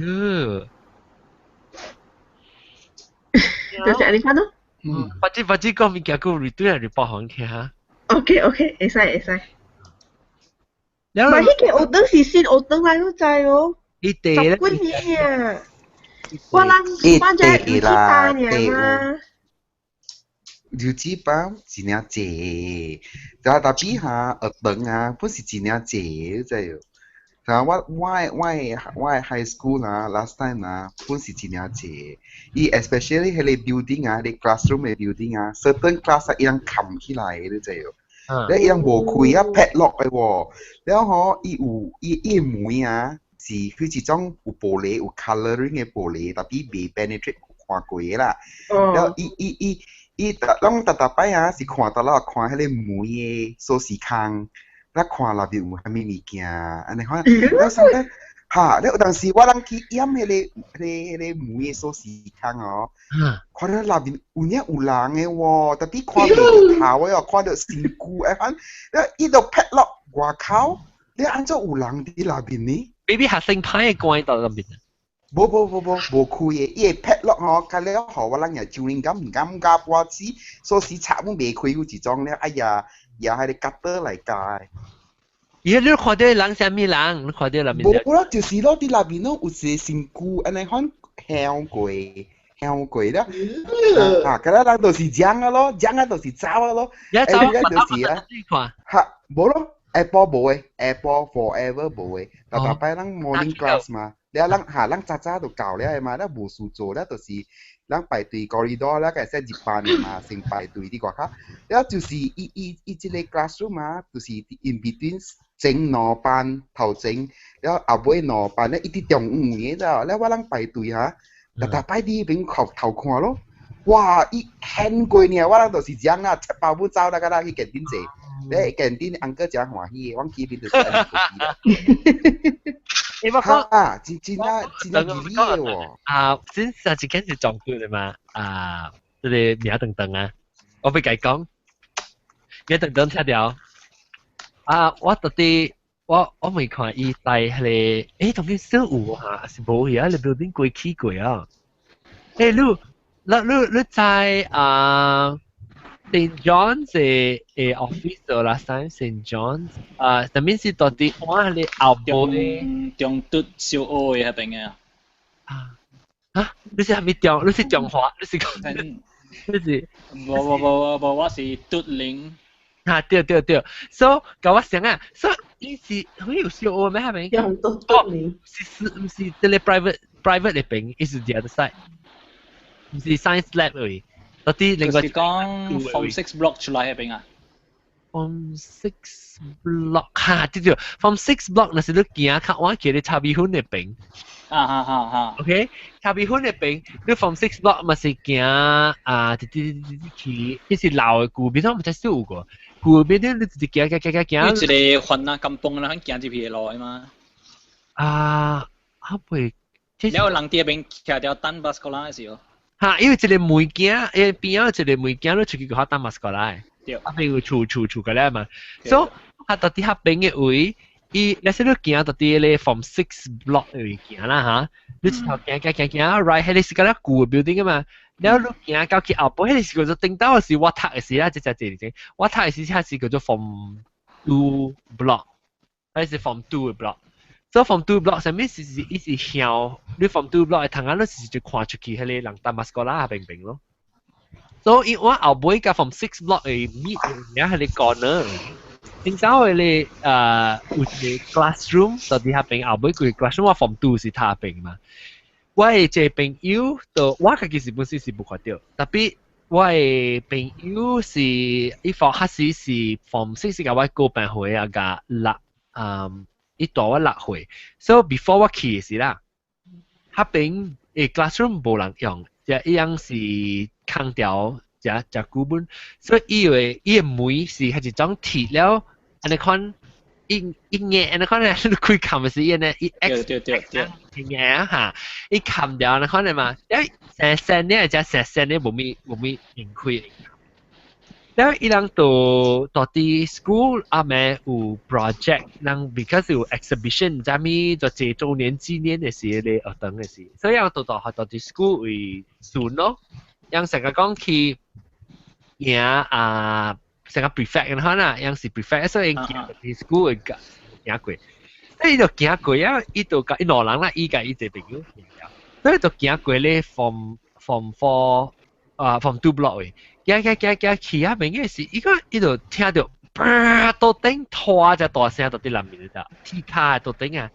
是安尼看咯。或者講物件佫 return 嚟報行嘅嚇。OK，會使。唔係迄個學堂是新學堂來都知哦。十幾年啊！我人班只有3年嘛。有幾包真係濟，但係嚇學堂啊，本是真係濟，你知喎。但我 high school 啊 ，last time 啊，本是真係濟。伊 especially 係你 building 啊，你 classroom 嘅 building 啊 ，certain class 一樣冚起來，你知喎。แล้วยังบ่คุยอ่ะแพะล็อกไปบ่แล้วฮออีหมวยอ่ะสิคือสิจ้องอุโปเลอุ coloring 嘅โปเลแต่พี่ penetrate ความกวยล่ะแล้วอีต้องต่อไปอ่ะสิ看ตลอด看ให้เลยหมวยโซสีคางแล้ว看ละบิวให้มีมีเกียอันนี้ฮะแล้วสังเกตแล้ว當時我人去飲迄個梅嘅sauce湯哦，看到內面有影有人嘅喎，特別看到頭嘅哦，看到身軀誒反，伊度劈落外口，你按照有人喺內面呢 ？Baby 學生派嘅關到入面啊？無開嘅，伊係劈落哦，隔了後我人又就連咁唔敢夾我子，sauce 插冇未開嗰一種咧，哎呀，又係你夾得嚟解。你看到人啥物人？你看到入面？無咯，就是咯，啲內面咯有些身軀，安尼看香過啦。咁啦，人就是講啊咯，講啊就是走啊咯。就是啊，嚇無咯 ，Apple 無誒 ，Apple forever 無誒。但係擺人 morning class 嘛，你人早就搞了嘛，แล้ว無事做แล้ว就是人排隊 corridor แล้วก็先入班嘛，先排隊啲個嚇。แล้ว就是一個 classroom 啊，就是 in between。整兩班頭整，แล้ว後尾兩班咧，一啲中午嘅咋，แล้วว่า人排隊嚇，但排啲邊頭看咯，哇！伊很貴呢，我人就是這樣啦，七包不走啦，嗰啲去canteen食，咧canteen uncle真歡喜，我見邊度食安尼個嚇，真吉利嘅喎。啊，真係一間是撞到嘅嘛？啊，即係名等等啊，我俾佢講，名等等聽到。我特地我未看伊帶迄個，當然少有嚇，是無嘢，你 building 過起過啊。你知 Saint John's 嘅 office 度 last time Saint John's 但面是到底我係你後背中嘟小奧嘅邊嘅你是係咪中？你是中華？你是講？你是？冇，我是嘟零。對。So 咁我想啊 ，so 你是好有小奧咩？係咪？用到嘟零。唔是這裡 private 嘅邊，係 the other side。唔是 science lab 嚟。到底另外是講 Form 6 block 出來嘅邊啊 ？Form 6 block 對 ，Form 6 block 那是你行較我叫你插鼻훈嘅邊。OK， 插鼻훈嘅邊，你 Form 6 block 咪是行去，迄是老嘅舊邊，我唔知少過。舊邊啲你直接行。你一個環啊金崩啦，行入去嘅路啊嘛。後背。然後人哋邊騎條單巴過來嘅時候。因為一個梅鏡，邊有一個梅鏡，你出去個打馬斯過來，邊有厝個咧嘛，所以到底下邊嘅位，你先你行到底咧 Form 6 block 嘅行啦嚇，你之後行 right， 係你是個咧舊嘅 building 啊嘛，然後你行到去後部，係你是叫做頂到是我讀嘅時啦，即係我讀嘅時係是叫做 Form 2 block， 係是 Form 2嘅 block。所以 Form 2 block 上面是一直向你 Form 2 block 嘅頭眼，你是就看出去，係你人打馬斯過啦邊邊咯。所以我後尾個 Form 6 block 嘅面，而係你講呢，點解會你有啲 classroom 到底下邊後尾佢 classroom 我 Form 2是他邊嘛？我嘅這朋友就我自己是本身是冇看到，特別我嘅朋友是一放開始是 Form 6個我高班會啊個一大我6歲，所以 before 我去嘅時啦，嗰邊classroom 冇人用，就一樣是空調，就古本，所以以為伊個門是係一種鐵了，安尼看一眼安尼看咧，你開冚嘅時伊呢，伊 X 一眼嚇，伊冚掉安尼看咧嘛，因為成呢就成呢冇咩盈開。แล้วอีหลังตัวที่ school อาแม่有 project หลัง because 有 exhibition จะมีตัวเจ周年紀念嘅事咧學堂嘅事所以ยังตัวที่ school 為算咯ยัง成日講去嘢成個 prefect 嘅可能ยัง是 prefect 所以行ที่ school 嘅行過所以就行過啊依度個一兩人啦依個依隻朋友所以就行過咧 from 2 block 嘅行去啊！明嘅事，依家呢度聽到，到頂拖只大聲到啲南面度，踢卡到頂啊！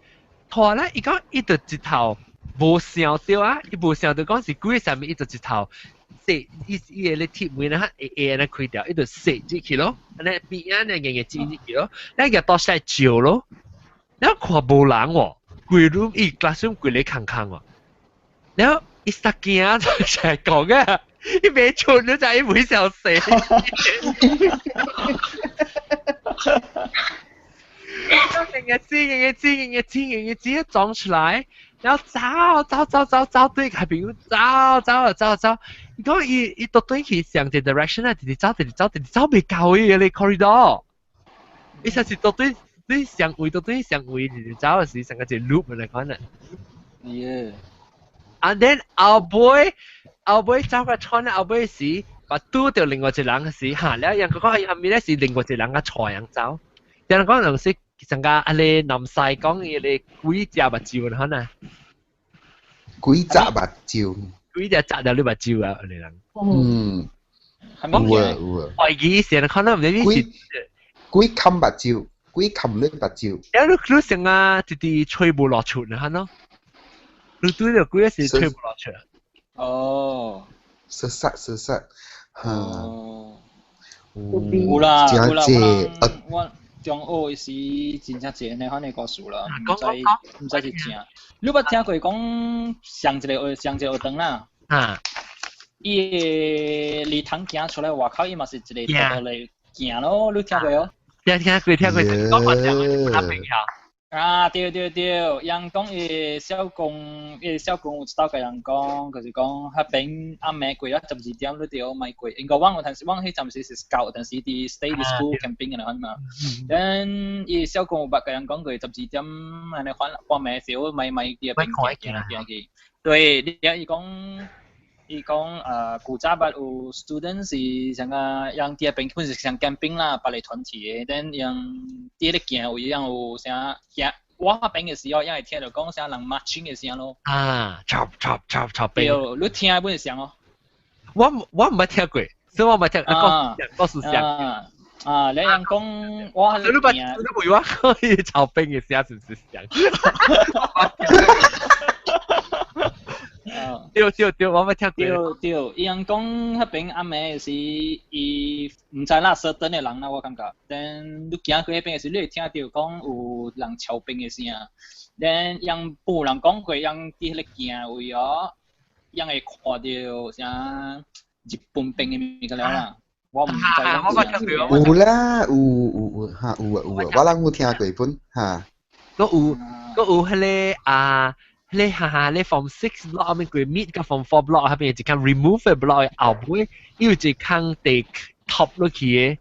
拖咧，依家呢度一頭無聲到啊！伊無聲到講是鬼上面呢度一頭，射伊個咧鐵門啊，安尼開掉，呢度射入去咯，安尼邊啊，呢硬擠入去咯，咧個到曬照咯，然後看無人喎，規 room 伊 classroom 規咧空空喎，然後伊實驚就係講啊！一邊蠢咗就係會笑死。硬嘅知撞出來，然後走對下邊走。如果伊到對去上隻 direction 啊，直走未夠嘅你 corridor。伊實是到對上位直走嘅時，成個隻 loop 嚟講啊。Yeah. And then 後尾走個窗後尾時，把拄到另外一人嘅時，嚇了人講喺後面咧是另外一人嘅菜人走。人講人識成個阿你南西講嘅你幾隻目睭可能？幾隻目睭？幾隻摘掉你目睭啊？你人？有。懷疑成日可能唔知啲是幾冚目睭，幾冚你目睭。你成個直直吹冇落出啊？喏，你對到幾時吹冇落出？哦，實，有啦，我中學時真正濟呢，可能個數啦，唔知是正。你捌聽過講上一個學堂啦？伊禮堂行出來外口，伊嘛是一個道嚟行咯，你聽過哦？聽過，講法聽阿平橋。對，人講伊小公有一道個人講，就是講迄邊暗暝過啊12點你就咪過，應該往嗰迄陣時是 scout，但是啲 stay the school camping 嘅嘛。then 伊小公有捌個人講過12點安尼看半暝時候咪啲邊行。對，伊講伊讲古早捌有 student 是像yang啲邊本是像 camping 啦，白嚟團體嘅，等yang啲咧行有樣有啥行，我嗰邊嘅時候，因為聽到講啥人 marching 嘅聲咯。chop 對，你聽本聲咯。我唔捌聽過，所以我唔捌聽告訴聲。你人講我係你唔會話可以炒冰嘅聲是唔是聲？對，我冇聽過。對，伊人講迄邊暗暝是伊唔知啦，certain 嘅人啦，我感覺。但你行過迄邊嘅時，你會聽到講有人炒冰嘅聲。但人有人講過，人佇迄個行位哦，人會看到啥日本冰嘅物件啦。我唔知有啦，有嚇有啊，我人冇聽過本嚇。嗰有迄個你form 6 block 後面佢 meet 個 form 4 block 後邊一間 remove 嘅 block 後尾，伊有一間地 top 落去嘅，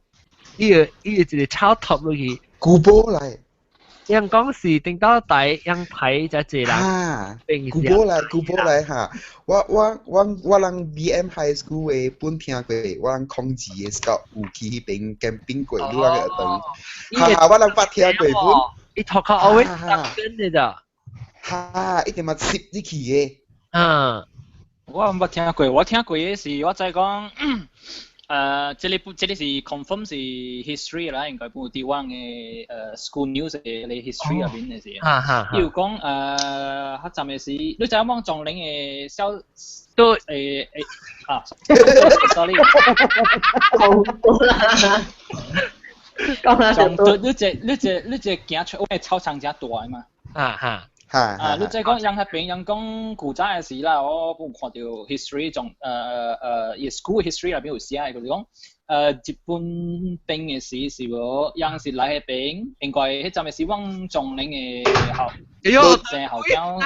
伊有一個超 top 落去。古堡嚟。人講是頂到底人睇就係人。啊，古堡嚟嚇！我人 BM High School 嘅本聽過，我人空字嘅時候有去迄邊 camping 過，你話嘅等。我人捌聽過本。伊頭殼後尾特跟嘅咋？一定嘛攝入去嘅。我唔捌聽過，我聽過嘅是我再講，這裡是 confirm 是 history 啦，應該冇啲灣嘅school news 嘅 history 入邊嘅事。要講黑站嘅事，你就講仲領嘅小都sorry， 仲對你隻行出外操場真大嘛？你即係講人喺邊人講古仔嘅事啦，我冇看到 history 仲school history 入邊有寫嘅，佢講日本兵嘅事是喎，人是嚟喺邊，應該迄陣嘅是汪仲領嘅校，正校長。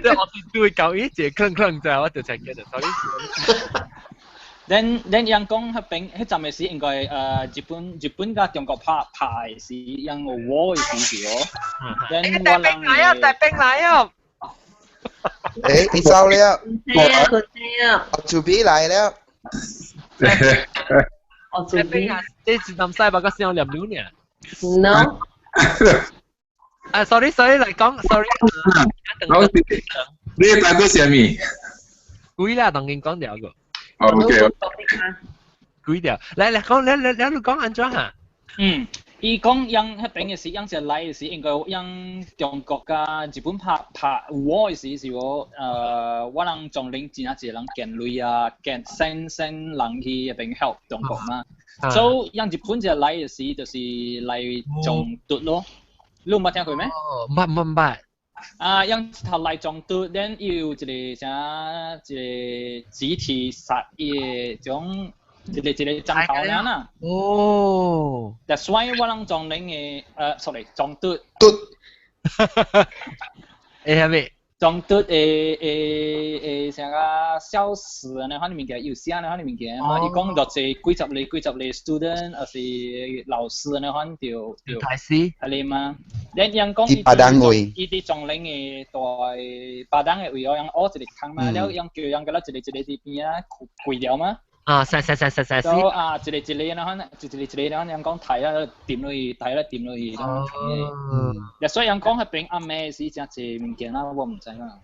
即係我對會講一隻坑就我就才記得 ，sorry。then 人講迄邊迄陣嘅時應該日本甲中國拍是人有war嘅時哦。then 我人帶兵來啊！你走了，我準備來了。我準備。你是南西吧？個聲念了呢 ？No。sorry 嚟講 ，sorry。你睇到什麼？幾啦，當然講掉個。OK。幾條？嚟講，你講安怎嚇？伊講人迄邊嘅時，人就來嘅時，應該人中國甲日本拍war嘅時是喎，我人仲領真係一個人建類啊，建sen人去迄邊 help 中國嘛，所以人日本就來嘅時，就是來中毒咯。你有冇聽過咩？唔捌。人頭來中毒，然後有一個啥一個集體殺嘅種。一個針頭樣啦。That's why 我人仲領嘅sorry 中毒。係咪？中毒成個消失呢？可能物件有寫呢？可能物件嘛，伊講就係幾十個 student，還是老師呢？可能就係你嘛。然後人講伊啲仲領嘅在巴當嘅位哦，人屙一個坑嘛，然後人叫人個啦一個啲邊啊跪掉嘛。細。一個呢，可能人講睇啦，掂落去。所以人講喺邊暗暝時真係物件啦，我唔知啦。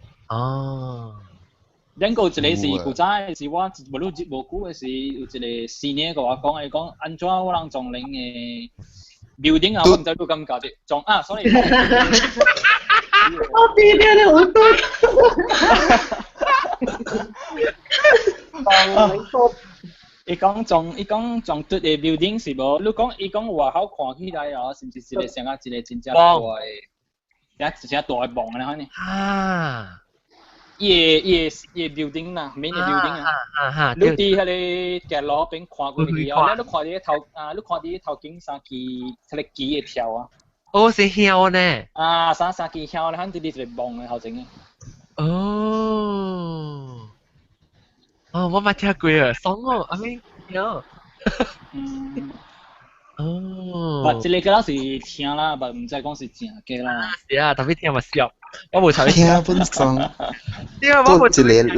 另個一個是古仔，是我無久嘅時，有一個senior個我講，伊講安怎我人仲領嘅 building 啊，我唔知佢咁搞啲，仲sorry。我知你好多。伊講仲對嘅 building 是無？你講伊講外口看起來哦，是唔是一個像一個真正大嘅，真大嘅夢咧？可能。伊個 building 啦 ，main 嘅 building 啊。你佇迄個街路邊看過去哦，你看啲頭景三支迄個機嘅跳啊。是曉呢。三支曉咧，可能啲一個夢嘅後整嘅。我冇聽過啊，爽哦，I mean，有。哦。這個嗰時聽啦，唔知講是正嘅啦。是啊，特別聽咪笑，我冇睇。聽本上。點解我冇？嗰一個嚟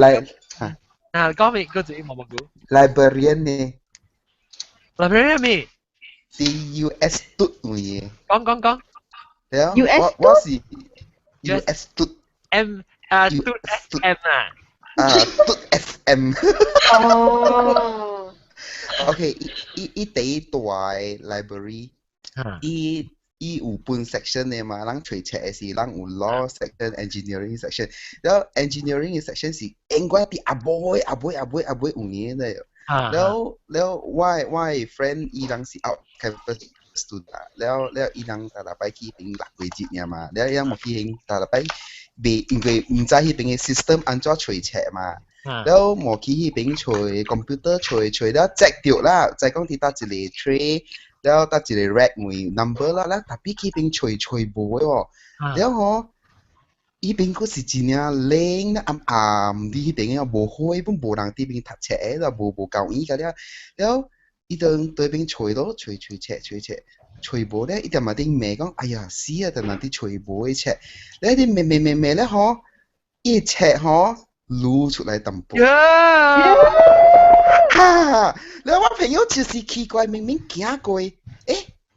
嚇。啊，講咩？嗰隻冇冇講。Librarian 呢 ？Librarian 咩 ？US 嘟嘅。講。แล้ว US ว่าสิ US ตุ๊ด M ตุ๊ด SM อ่ะตุ๊ด SM อ๋อโอเคอี第一ตัว library อี有分 section 嘅嘛，咱隨切嘅是咱有 law section engineering section แล้ว engineering section 是應該啲阿妹有嘢嘅แล้วว่า friend อีหลัง是 out campus student แล้วอีหลังแต่ละไปที่เป็นหลักวิจิเนี่ยมาแล้วยังมาที่แต่ละไป因為唔知迄邊嘅 system 安怎隨切嘛แล้วหมอที่เป็น隨 computer 隨แล้วแจก掉啦再講ที่搭一個 tray แล้ว搭一個 rack 為 number 啦แล้ว但係ที่เป็น隨冇嘅喎แล้ว嗬依邊嗰時真係冷啦暗啲迄邊嘅冇開本冇人啲邊讀冊啦冇教伊㗎แล้ว伊當對邊隨咯隨隨無咧，伊就嘛啲妹講，哎呀死啊！就那啲隨無嘅冊，你啲妹咧嗬，伊冊嗬擼出來淡薄。哈！你我朋友就是奇怪，明明行過，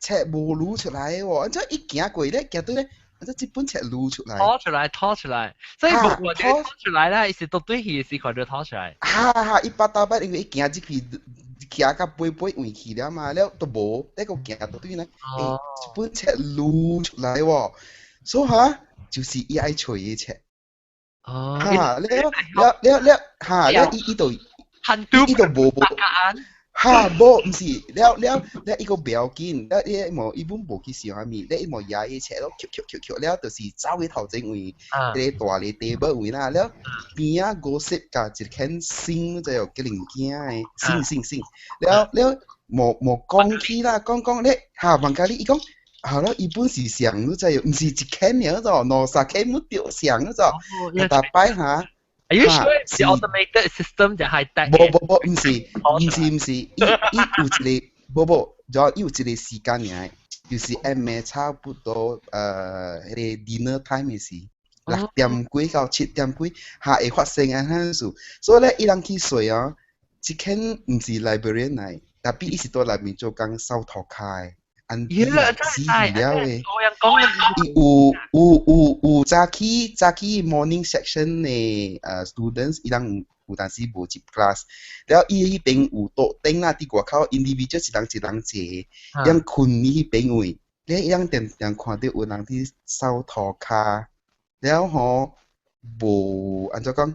冊無擼出來喎，安怎伊行過咧，行到咧，安怎一本冊擼出來？拖出來，所以無拖出來啦，伊是倒對去時看到拖出來。哈！伊巴打巴，因為伊行入去。行到背換去了嘛，แล้ว都無，呢個行到對呢，一本冊擼出來喎，所以嚇就是伊愛吹嘅冊。嚇，แล้ว嚇，แล้ว伊度無。嚇，無唔是，แล้ว伊個不要緊，แล้ว伊本無去想啥物，แล้ว伊冇野嘅冊咯，翹，แล้ว就是走去頭前位，啲大嘅 table 位啦，แล้ว邊啊gossip 甲一間星就有幾零件嘅星，แล้ว冇講起啦，講咧嚇，問家你伊講，好啦，伊本是上咗就唔是一間嘢咗，2-3間冇掉上咗，大擺嚇。Are you sure it's the automated system 就係得？唔是，伊有一個，仲有一個時間嘅，就是暗暝差不多迄個 dinner time 嘅時，6點幾到7點幾，下會發生安尼事，所以咧伊人去睡啊，即間唔是 librarian 嚟，但係伊是到內面做工掃塗骹嘅。安啲死了嘅，有早起 morning section 嘅students，伊人有當時無入 class，แล้ว伊迄邊有桌頂啦，啲外口 individual 一人坐，人困伊迄邊位，你伊人定看到有人啲掃塗骹，แล้ว嗬無安怎講，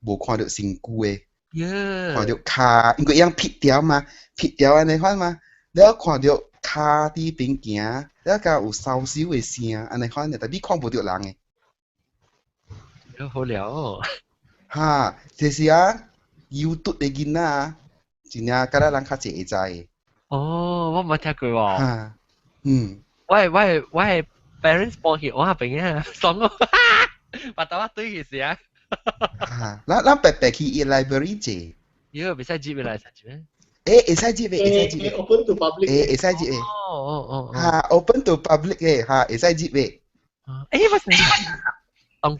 無看到身軀嘅，看到骹，因為伊人撇掉嘛，撇掉安尼款嘛，แล้ว看到。卡啲邊行，แล้วก็有燒燒嘅聲，安尼款嘅，但係看唔到人嘅。好了。嚇，就是啊，YouTube 嘅囡仔，真正敢若人較濟會知嘅。哦，我冇聽過喎。嚇，我係 parents 幫佢，我係邊個？爽咯，把頭對佢先啊。嚇，咱白去 library 啫。喲，別使接嚟使接咩？會使接嘅。open to public 會使接嘅。嚇 ，open to public 嘅，嚇，會使接嘅。乜事？講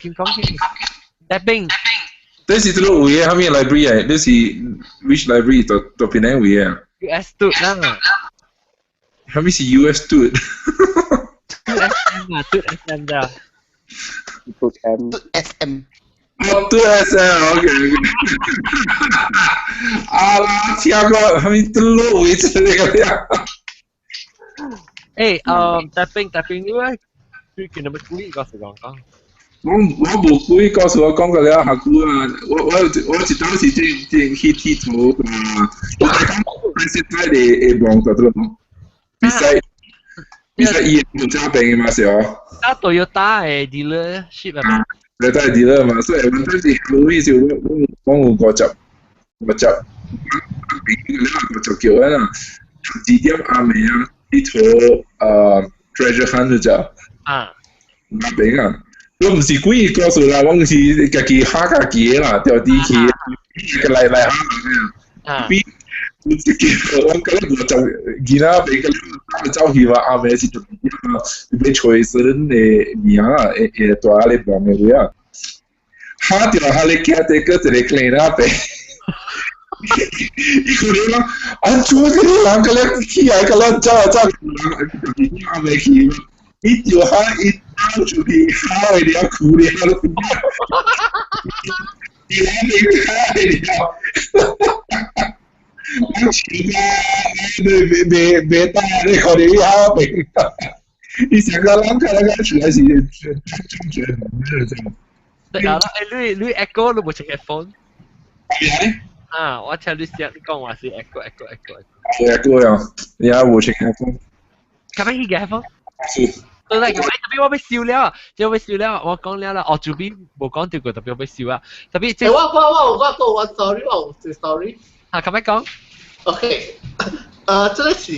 但邊？這是這個位嘅，後面 library 啊，這是 which library？到邊個位啊 ？US student 啦。後面是 US student。student 咋？SM。哦，對啊，是啊 ，OK。啊啦，聽過，後面都攞位置嚟㗎呀。但邊你話最近有冇故意告訴我講？我冇故意告訴我講過了，下句啊，我一當時正去剃頭啊，我係睇你會望到咗冇？比賽伊冇揸病嘅嘛是哦。啊，Toyota 嘅 dealership 啊嘛。你都係 dealer 嘛，所以我當時後尾就我有個執，你話個執叫咩啦？2點暗暝啊，去做treasure hunt 就冇病啊！我唔是故意告訴啦，我是家己嚇家己啦，掉地去，嚟嚇人啊！我嗰啲就而家俾嗰啲走去話阿妹是做咩啊？俾吹死人嘅名啊！誒，多下你講嘅嘢啊！下條下你睇睇嗰啲 clean up 嘅，佢哋講安做嗰啲人嗰啲起來嗰啲走阿妹去，一條下一走出去，下嚟要哭嚟要哭，你嚟你下嚟要。别打你可能要被，你想个啷个那个出来是中绝这种。对啊，你 echo 你冇食 headphone？啊，我聽你講話是 echo。啊，你阿冇食 headphone？咁樣嘅 headphone？是。對啦，特別我俾笑了，就俾笑了，我講了啦，我這邊冇講到過，特別我俾笑啊，特別即係我 sorry， 我 sorry。啊，咁樣講 ？OK，這個是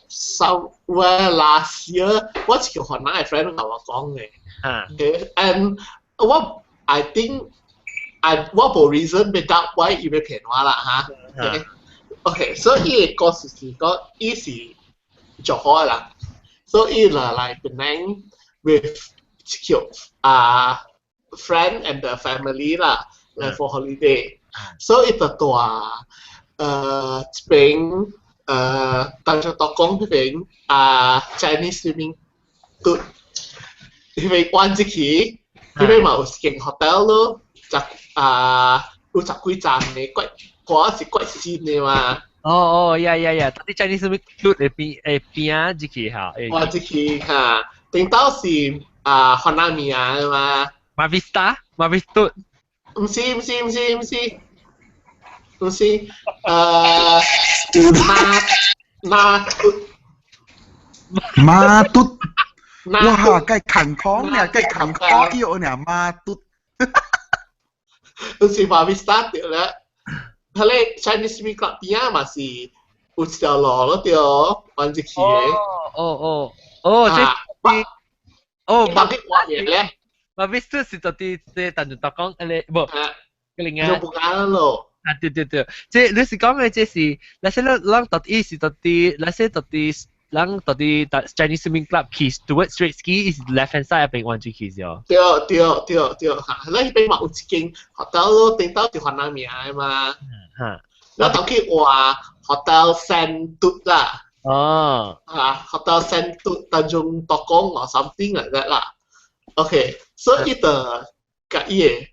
somewhere last year，我一個韓國嘅 friend 同我講嘅。Okay，and I think 我冇 reason 俾答我伊要騙我啦嚇。OK，所以伊個事是講伊是做好啦，所以啦來Penang with 一個friend and the family 啦，來 for holiday。So itu tua Spain tanjung tokong ping Chinese swimming tu ping wan jiki ping mau skin hotel lo cak lu cak kui jam ni kuat si kuat sin ni ma ya tadi Chinese swimming tu pia jiki ha wan jiki ha ting tao si Hanamia ma Mavista 唔是，馬嘟，哇，計近康呢，計近康要呢馬嘟，唔是馬比斯塔掉啦，佢咧 Chinese Swimming Club 邊啊嘛是有條路咯掉，玩隻橋嘅。即係畫嘢咧。Habis tu si tadi tanjung tokong bo kelingan. Jom bukan lo. Tu. Jadi lu si kong je si, lase lang tadi si tadi lang tadi Chinese Swimming Club keys towards straight ski is left hand side apa one keys yo. Tio. Ha, lah ibu mak uciking hotel lo tinggal di Hanamia ma. Lo tau ki wa hotel Sentut lah. Hotel Sentut Tanjung Tokong or something like that lah. Okay, so itu kat ye,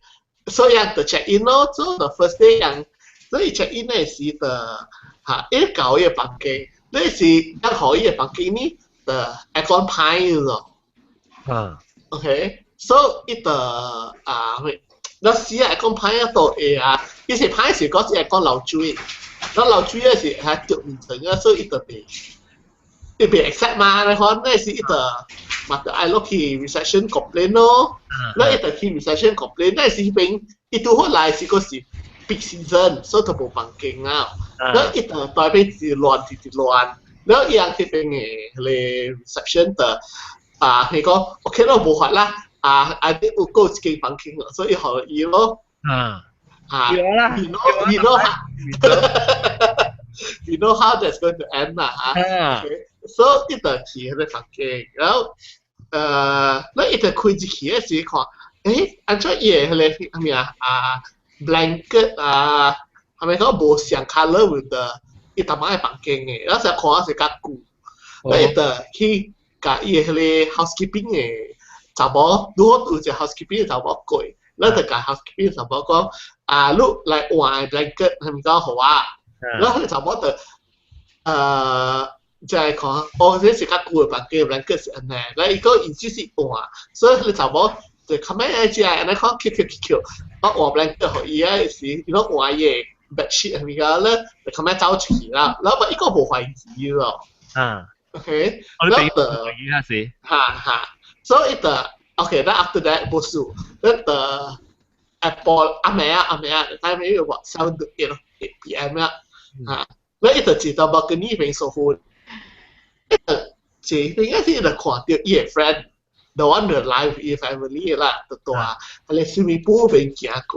so yang the check in lo, so the first day yang, so check in ni si ini kau ye pakai, ni si yang kau ye pakai ni the aircon pie lo. Okay, so itu那時aircon pie tu以前pie是嗰時aircon流水，那流水嘅是係掉面層嘅，所以itu被 accept 嘛，你看那是itu mata I look he recession complain lo, na itu he recession complain, na si ping itu hola si ko si peak season, so tu boleh pangking lah. Na itu tapi di luar, na yang si ping le reception tu, he ko okay lo boleh lah, ada uko si pangking, so i hal i lo. You know how that's going to end lah. Okay. So itu kia le pangking,แล้วแล้วอีแต่คุยจีขี้สิขออันช่วยเย่เลยทำไมblanket ทำไมเขาบอกเสียง color with the อีแต่ไม่ปังเก่งไงแล้วจะขอสิกัดกูแล้วอีแต่ที่กับเย่เลย housekeeping ไงจะบอกดูว่าจะ housekeeping จะบอกก่อยแล้วแต่กับ housekeeping จะบอกก็ลูกไล่วาย blanket ทำไมก็หัวแล้วเขาจะบอกแต่就係講，這是較舊嘅房間，blanket 是安尼，嗱伊個意思是換，所以你就冇就咁樣只係安尼講 Q，我換 blanket 可以啊，是如果換嘢 bedsheet 係咪㗎咧？就咁樣走出去啦，然後咪依個冇懷疑咯。OK，然後懷疑下先。所以的 OK，那 after that 不是，那的 Apple 阿妹啊，但係有話7 to 8 PM 啦，那伊就知道冇跟呢邊收貨。應該是看到伊個 friend，the one that live with his family 啦，ตัวอะไร swimming pool 邊行過，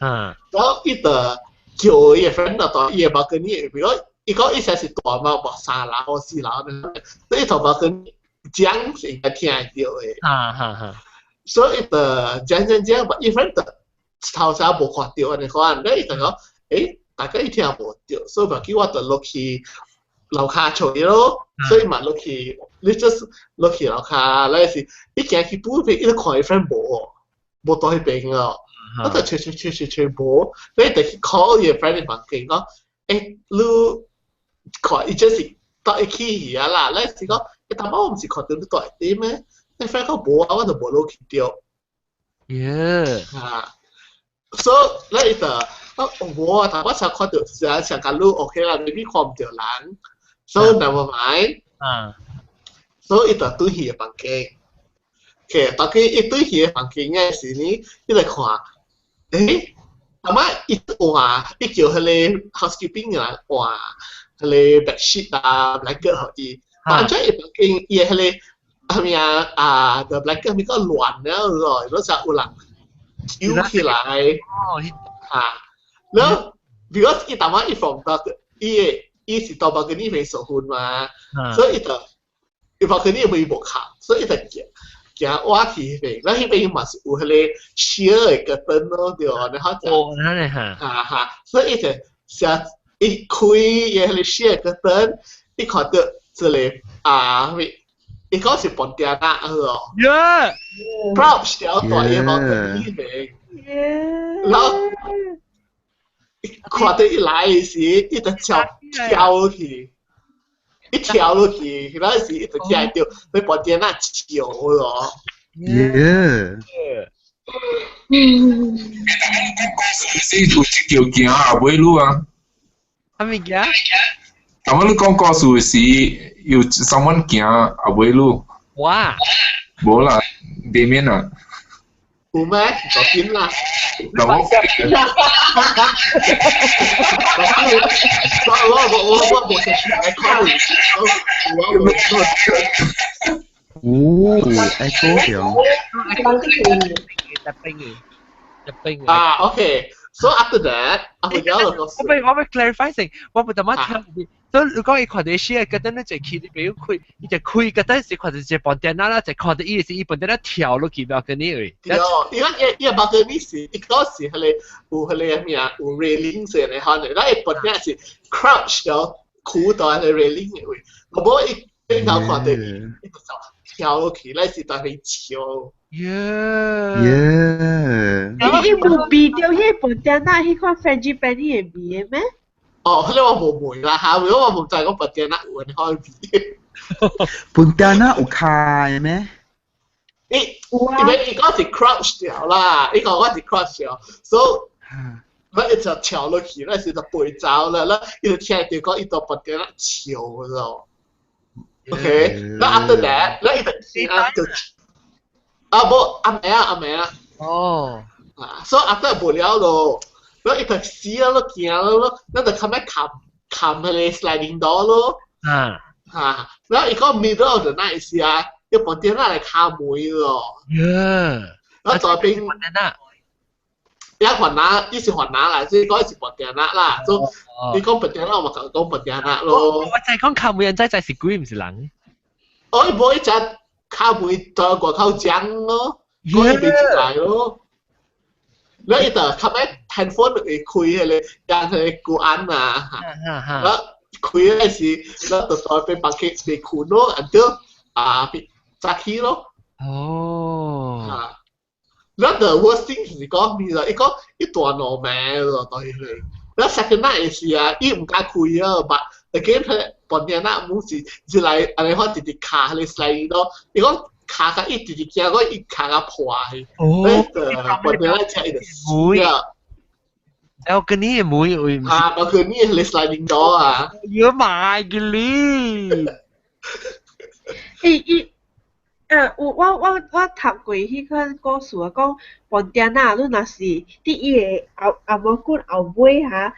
然後伊個叫伊个 friend 到伊个包跟你，比如伊讲伊才是大猫无3楼或4楼呢，所以头包跟讲是应该听得到诶。所以讲，伊 friend 头先无看到安尼款，咧伊就讲，大家伊听无到，所以就叫我就落去楼下坐咯，所以嘛落去，你就是落去楼下，咧是，伊行去补边，伊就看伊 friend 无到迄边哦。我就吹無，你就去 call 伊個 friend 嘅房間講，你看伊就是到一起去啊啦，你是講，但我唔是看到你到一啲咩？你 friend 講無啊，我就無落去掉。所以你就無啊，但我才看到成間路 OK 啦，你看唔到人，所以 never mind。所以就對佢嘅房間，其實當佢一對佢嘅房間嘅時呢，你嚟看。阿媽一換，一叫佢哋 housekeeping 嘅人換，佢哋 bedsheet 啊 blanket 可以，但係一邊嘢佢哋係咪啊？the blanket 咪個亂咗rồi，嗰陣有人翹起來，然後 because 伊大媽伊放到伊是到包佢呢邊受歡嘛，所以就伊包佢呢邊冇卡，所以就行我去迄邊，咱迄邊嘛是有迄個 share 個燈咯，對，然後就所以就成一開伊迄個 share 個燈，你看到一個伊講是飯店啊哦，prop 小大嘅冇喺迄邊，然後看到伊來嘅時，伊就跳落去。一跳落去，嗰陣時一直聽到佢飯店那笑咯。是有一條行後尾路啊？係咪嘅？頭先你講故事時有someone行後尾路。哇！冇啦，地面啊。有咩？嗰邊啦。我冇食嚟講。echo 咗。OK。So after that，我咪 clarify 先，我冇特乜聽啲。所以如果伊看到share，嗰陣咧就去你邊開，伊就開嗰陣時看到隻飯店啦，就看到伊是伊飯店咧跳落去包嗰啲位。對，因為伊包嗰啲是，伊嗰時係你有係你咩啊？有 railing 先嚟看嘅，嗱伊飯店係 crouch 咗，褲到係 railing 嘅位，我冇伊邊頭看到伊就跳落去，嗱是當佢跳。伊冇比掉迄飯店那迄款 French Penny 嘅味嘅咩？哦，迄個我冇問啦嚇，如果我冇知講飯店那有人可以比。飯店那有開咩？因為伊嗰是 crouch 掉啦，伊講我是 crouch 掉，所以我一就跳落去，那時就背走啦，那伊就聽到講伊到飯店那跳咯。OK，那 after that，那伊就先就。冇阿妹啊！哦，所以after 無了咯，然後伊就死咯，行咯，咱就咁樣冚佢哋 sliding door 咯。然後伊講 middle 就那意思啊，要飯店那嚟卡門咯。然後在邊飯店那，一飯拿，伊是飯拿啦，所以講是飯店那啦。所以你講飯店那，我咪講飯店那咯。我就係講卡門人真係鬼唔是人。我冇一隻。卡門在外口講咯，嗰啲未出來咯。แล้วอีแต่ทำให้แฮนด์โฟนคุยเลยอย่างเลยกูอันนะแล้วคุยได้สิแล้วต่อไปบางทีไปคุยโน่อันเดียวจากที่咯แล้ว the worst thing 是講咩啦？伊講伊大腦咩咯，對佢。แล้ว second night 是啊，伊唔敢開啊，但係佢佢半夜那冇事，就嚟安尼看直直卡喺slide咯。伊講卡甲伊直直行，我伊卡甲破去。半夜那車伊就死啊！有個呢妹會唔？有個呢你 sliding door 啊！要買嘅咧。我讀過迄款故事啊，講飯店啊，你若是佇伊個後毛骨後尾哈，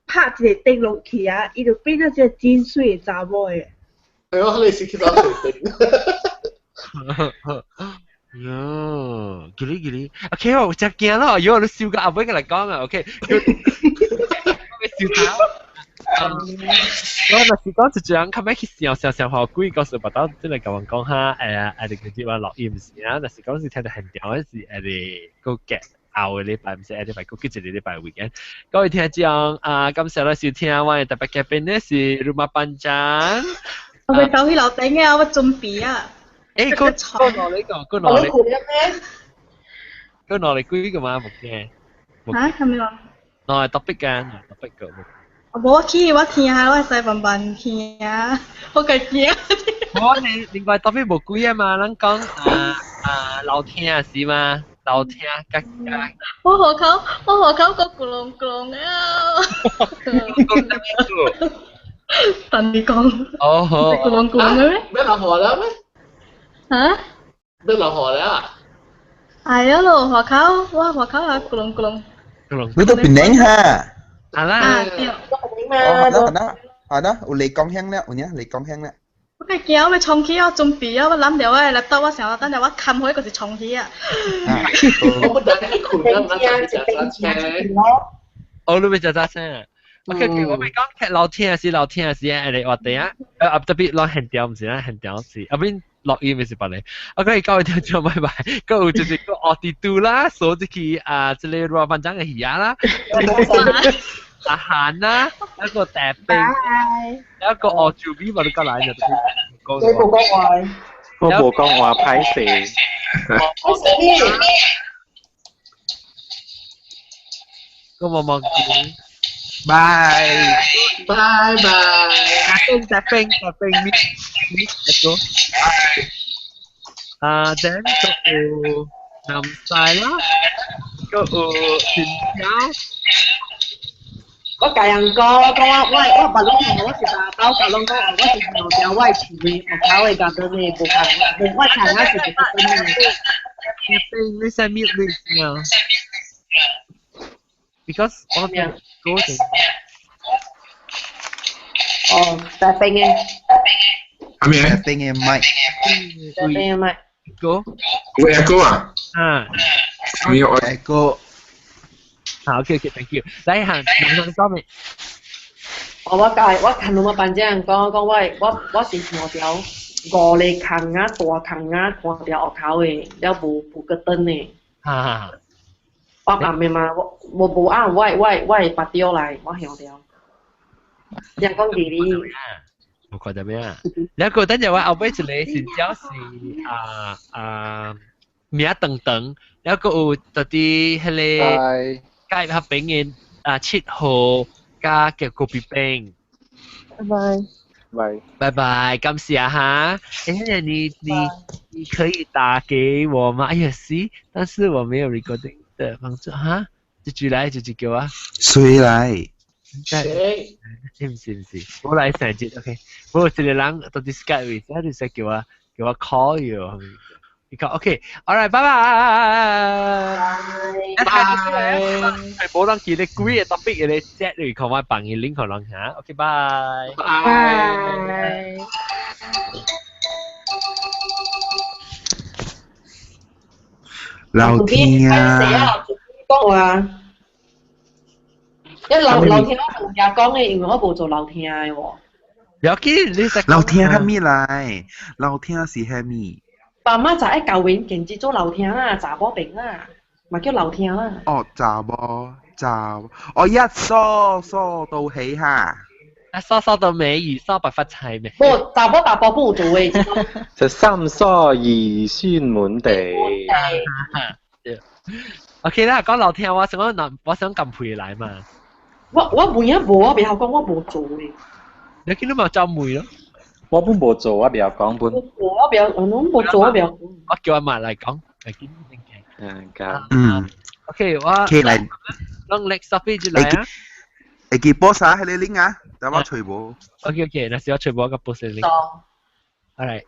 拍一個釘落去啊，伊就變咗一個真水嘅查某誒。係啊，你是去到水釘。喲，幾 OK 我就驚咯，如果你笑個阿妹嚟講啊 ，OK， 笑到。我那時講就這樣，後尾去笑學鬼告訴不到，真係咁樣講下你嗰啲話錄音時啊，那時講是聽到很屌，是個嘅後個禮拜唔是禮拜，個幾隻禮拜 weekend。各位聽眾感謝啦，收聽我哋特別嘉賓呢是 Rumah Panjang。我哋走去樓頂嘅，我準備啊。個攞呢個，個攞幾個嘛，目嘅。嚇，係咪話？攞 topic 嘅，topic 嘅。我聽下，我細笨笨聽啊，好鬼驚。我你另外 topic 冇幾啊嘛，咱講聊天啊是嘛，聊天格。我河口個咕隆咕隆啊。等你講。哦好。咕隆咕隆嘅咩？咩落河啦咩？嚇？咩落河啦？係啊咯，河口啊，咕隆咕隆。你都變靚哈？係啦。係啦，有嚟講香咧，有嚟講香咧。我嘅驚我衝起我準備啊，我諗到我laptop我成日等陣我冚開嗰時衝起啊。我唔等你攰啦，唔等你就揸車。我都未就揸車。OK， 我咪講劇聊天啊，你話第一特別攞很屌唔是啦，很屌是，後邊錄音咪是把你。OK， 各位聽眾拜拜。嗰就是個82啦，所以這裡Rumah Panjang嘅魚啦。阿涵啦，一個大兵，一個我做 B 咪都過嚟就。你冇講話。我冇講話歹勢。個毛毛豬。Bye. Bye bye. Tapping, let's go. Then go Nam Sai啦，go Xin Chào。我教人講我白龍同我是打包教龍講我是牛條外皮嘅，我搞嘅搞到你冇看，我看我是不是真嘅。Tapping，你使咩意啊？Because 我哋go tapping 嘅。係咪？tapping 嘅麥。tapping 嘅麥。Go。會 echo 啊？係有 echo。好 ，OK，thank you。嚟行，你講咩？我看Rumah Panjang講我是條條五個坑啊，大坑啊，看條學口嘅，了無個燈嘅。我暗嘅嘛，我無按我拔掉來，我曉掉。你講幾哩？我覺得咩啊？你個等陣我後尾一個先招是名等等，然後有到啲迄個介合餅嘅7號加嘅個別餅。拜拜，感謝哈。你可以打給我嗎？哎呀，是，但是我沒有 recording 的方式哈。這句來，這句叫啊。誰來？誰？唔是，我來成節 ，OK。我一個人到啲 Skype 位，所以就叫我 call you。你講 OK，alright， 拜拜。係冇人記得貴嘅 topic 嘅咧 ，set 嚟講話bằng嘅 link 可能嚇 ，OK， 拜。拜。聊天啊！講話。一聊天我同人講嘅，因為我冇做聊天嘅喎。有幾你食？聊天係咩嚟？聊天是係咩？爸媽就喺舊永健節做聊天啦，查波餅啦，咪叫聊天啦。哦，查波，我一梳到起哈。梳到尾，二梳白髮齊咩？不，查波大波不做嘅。就三梳二酸滿地。OK 啦，講聊天我想撳陪嚟嘛。我每一步我別後講我冇做嘅。你見到咪就梅咯？我本冇做啊，別有講本。我冇做啊，別有。我叫阿嫲嚟講，嚟見嘅。OK， 我嚟，攞力 Sophie 住嚟啊！你記波曬喺你拎啊，等我隨步。OK， 那時我隨步個波先拎。Alright。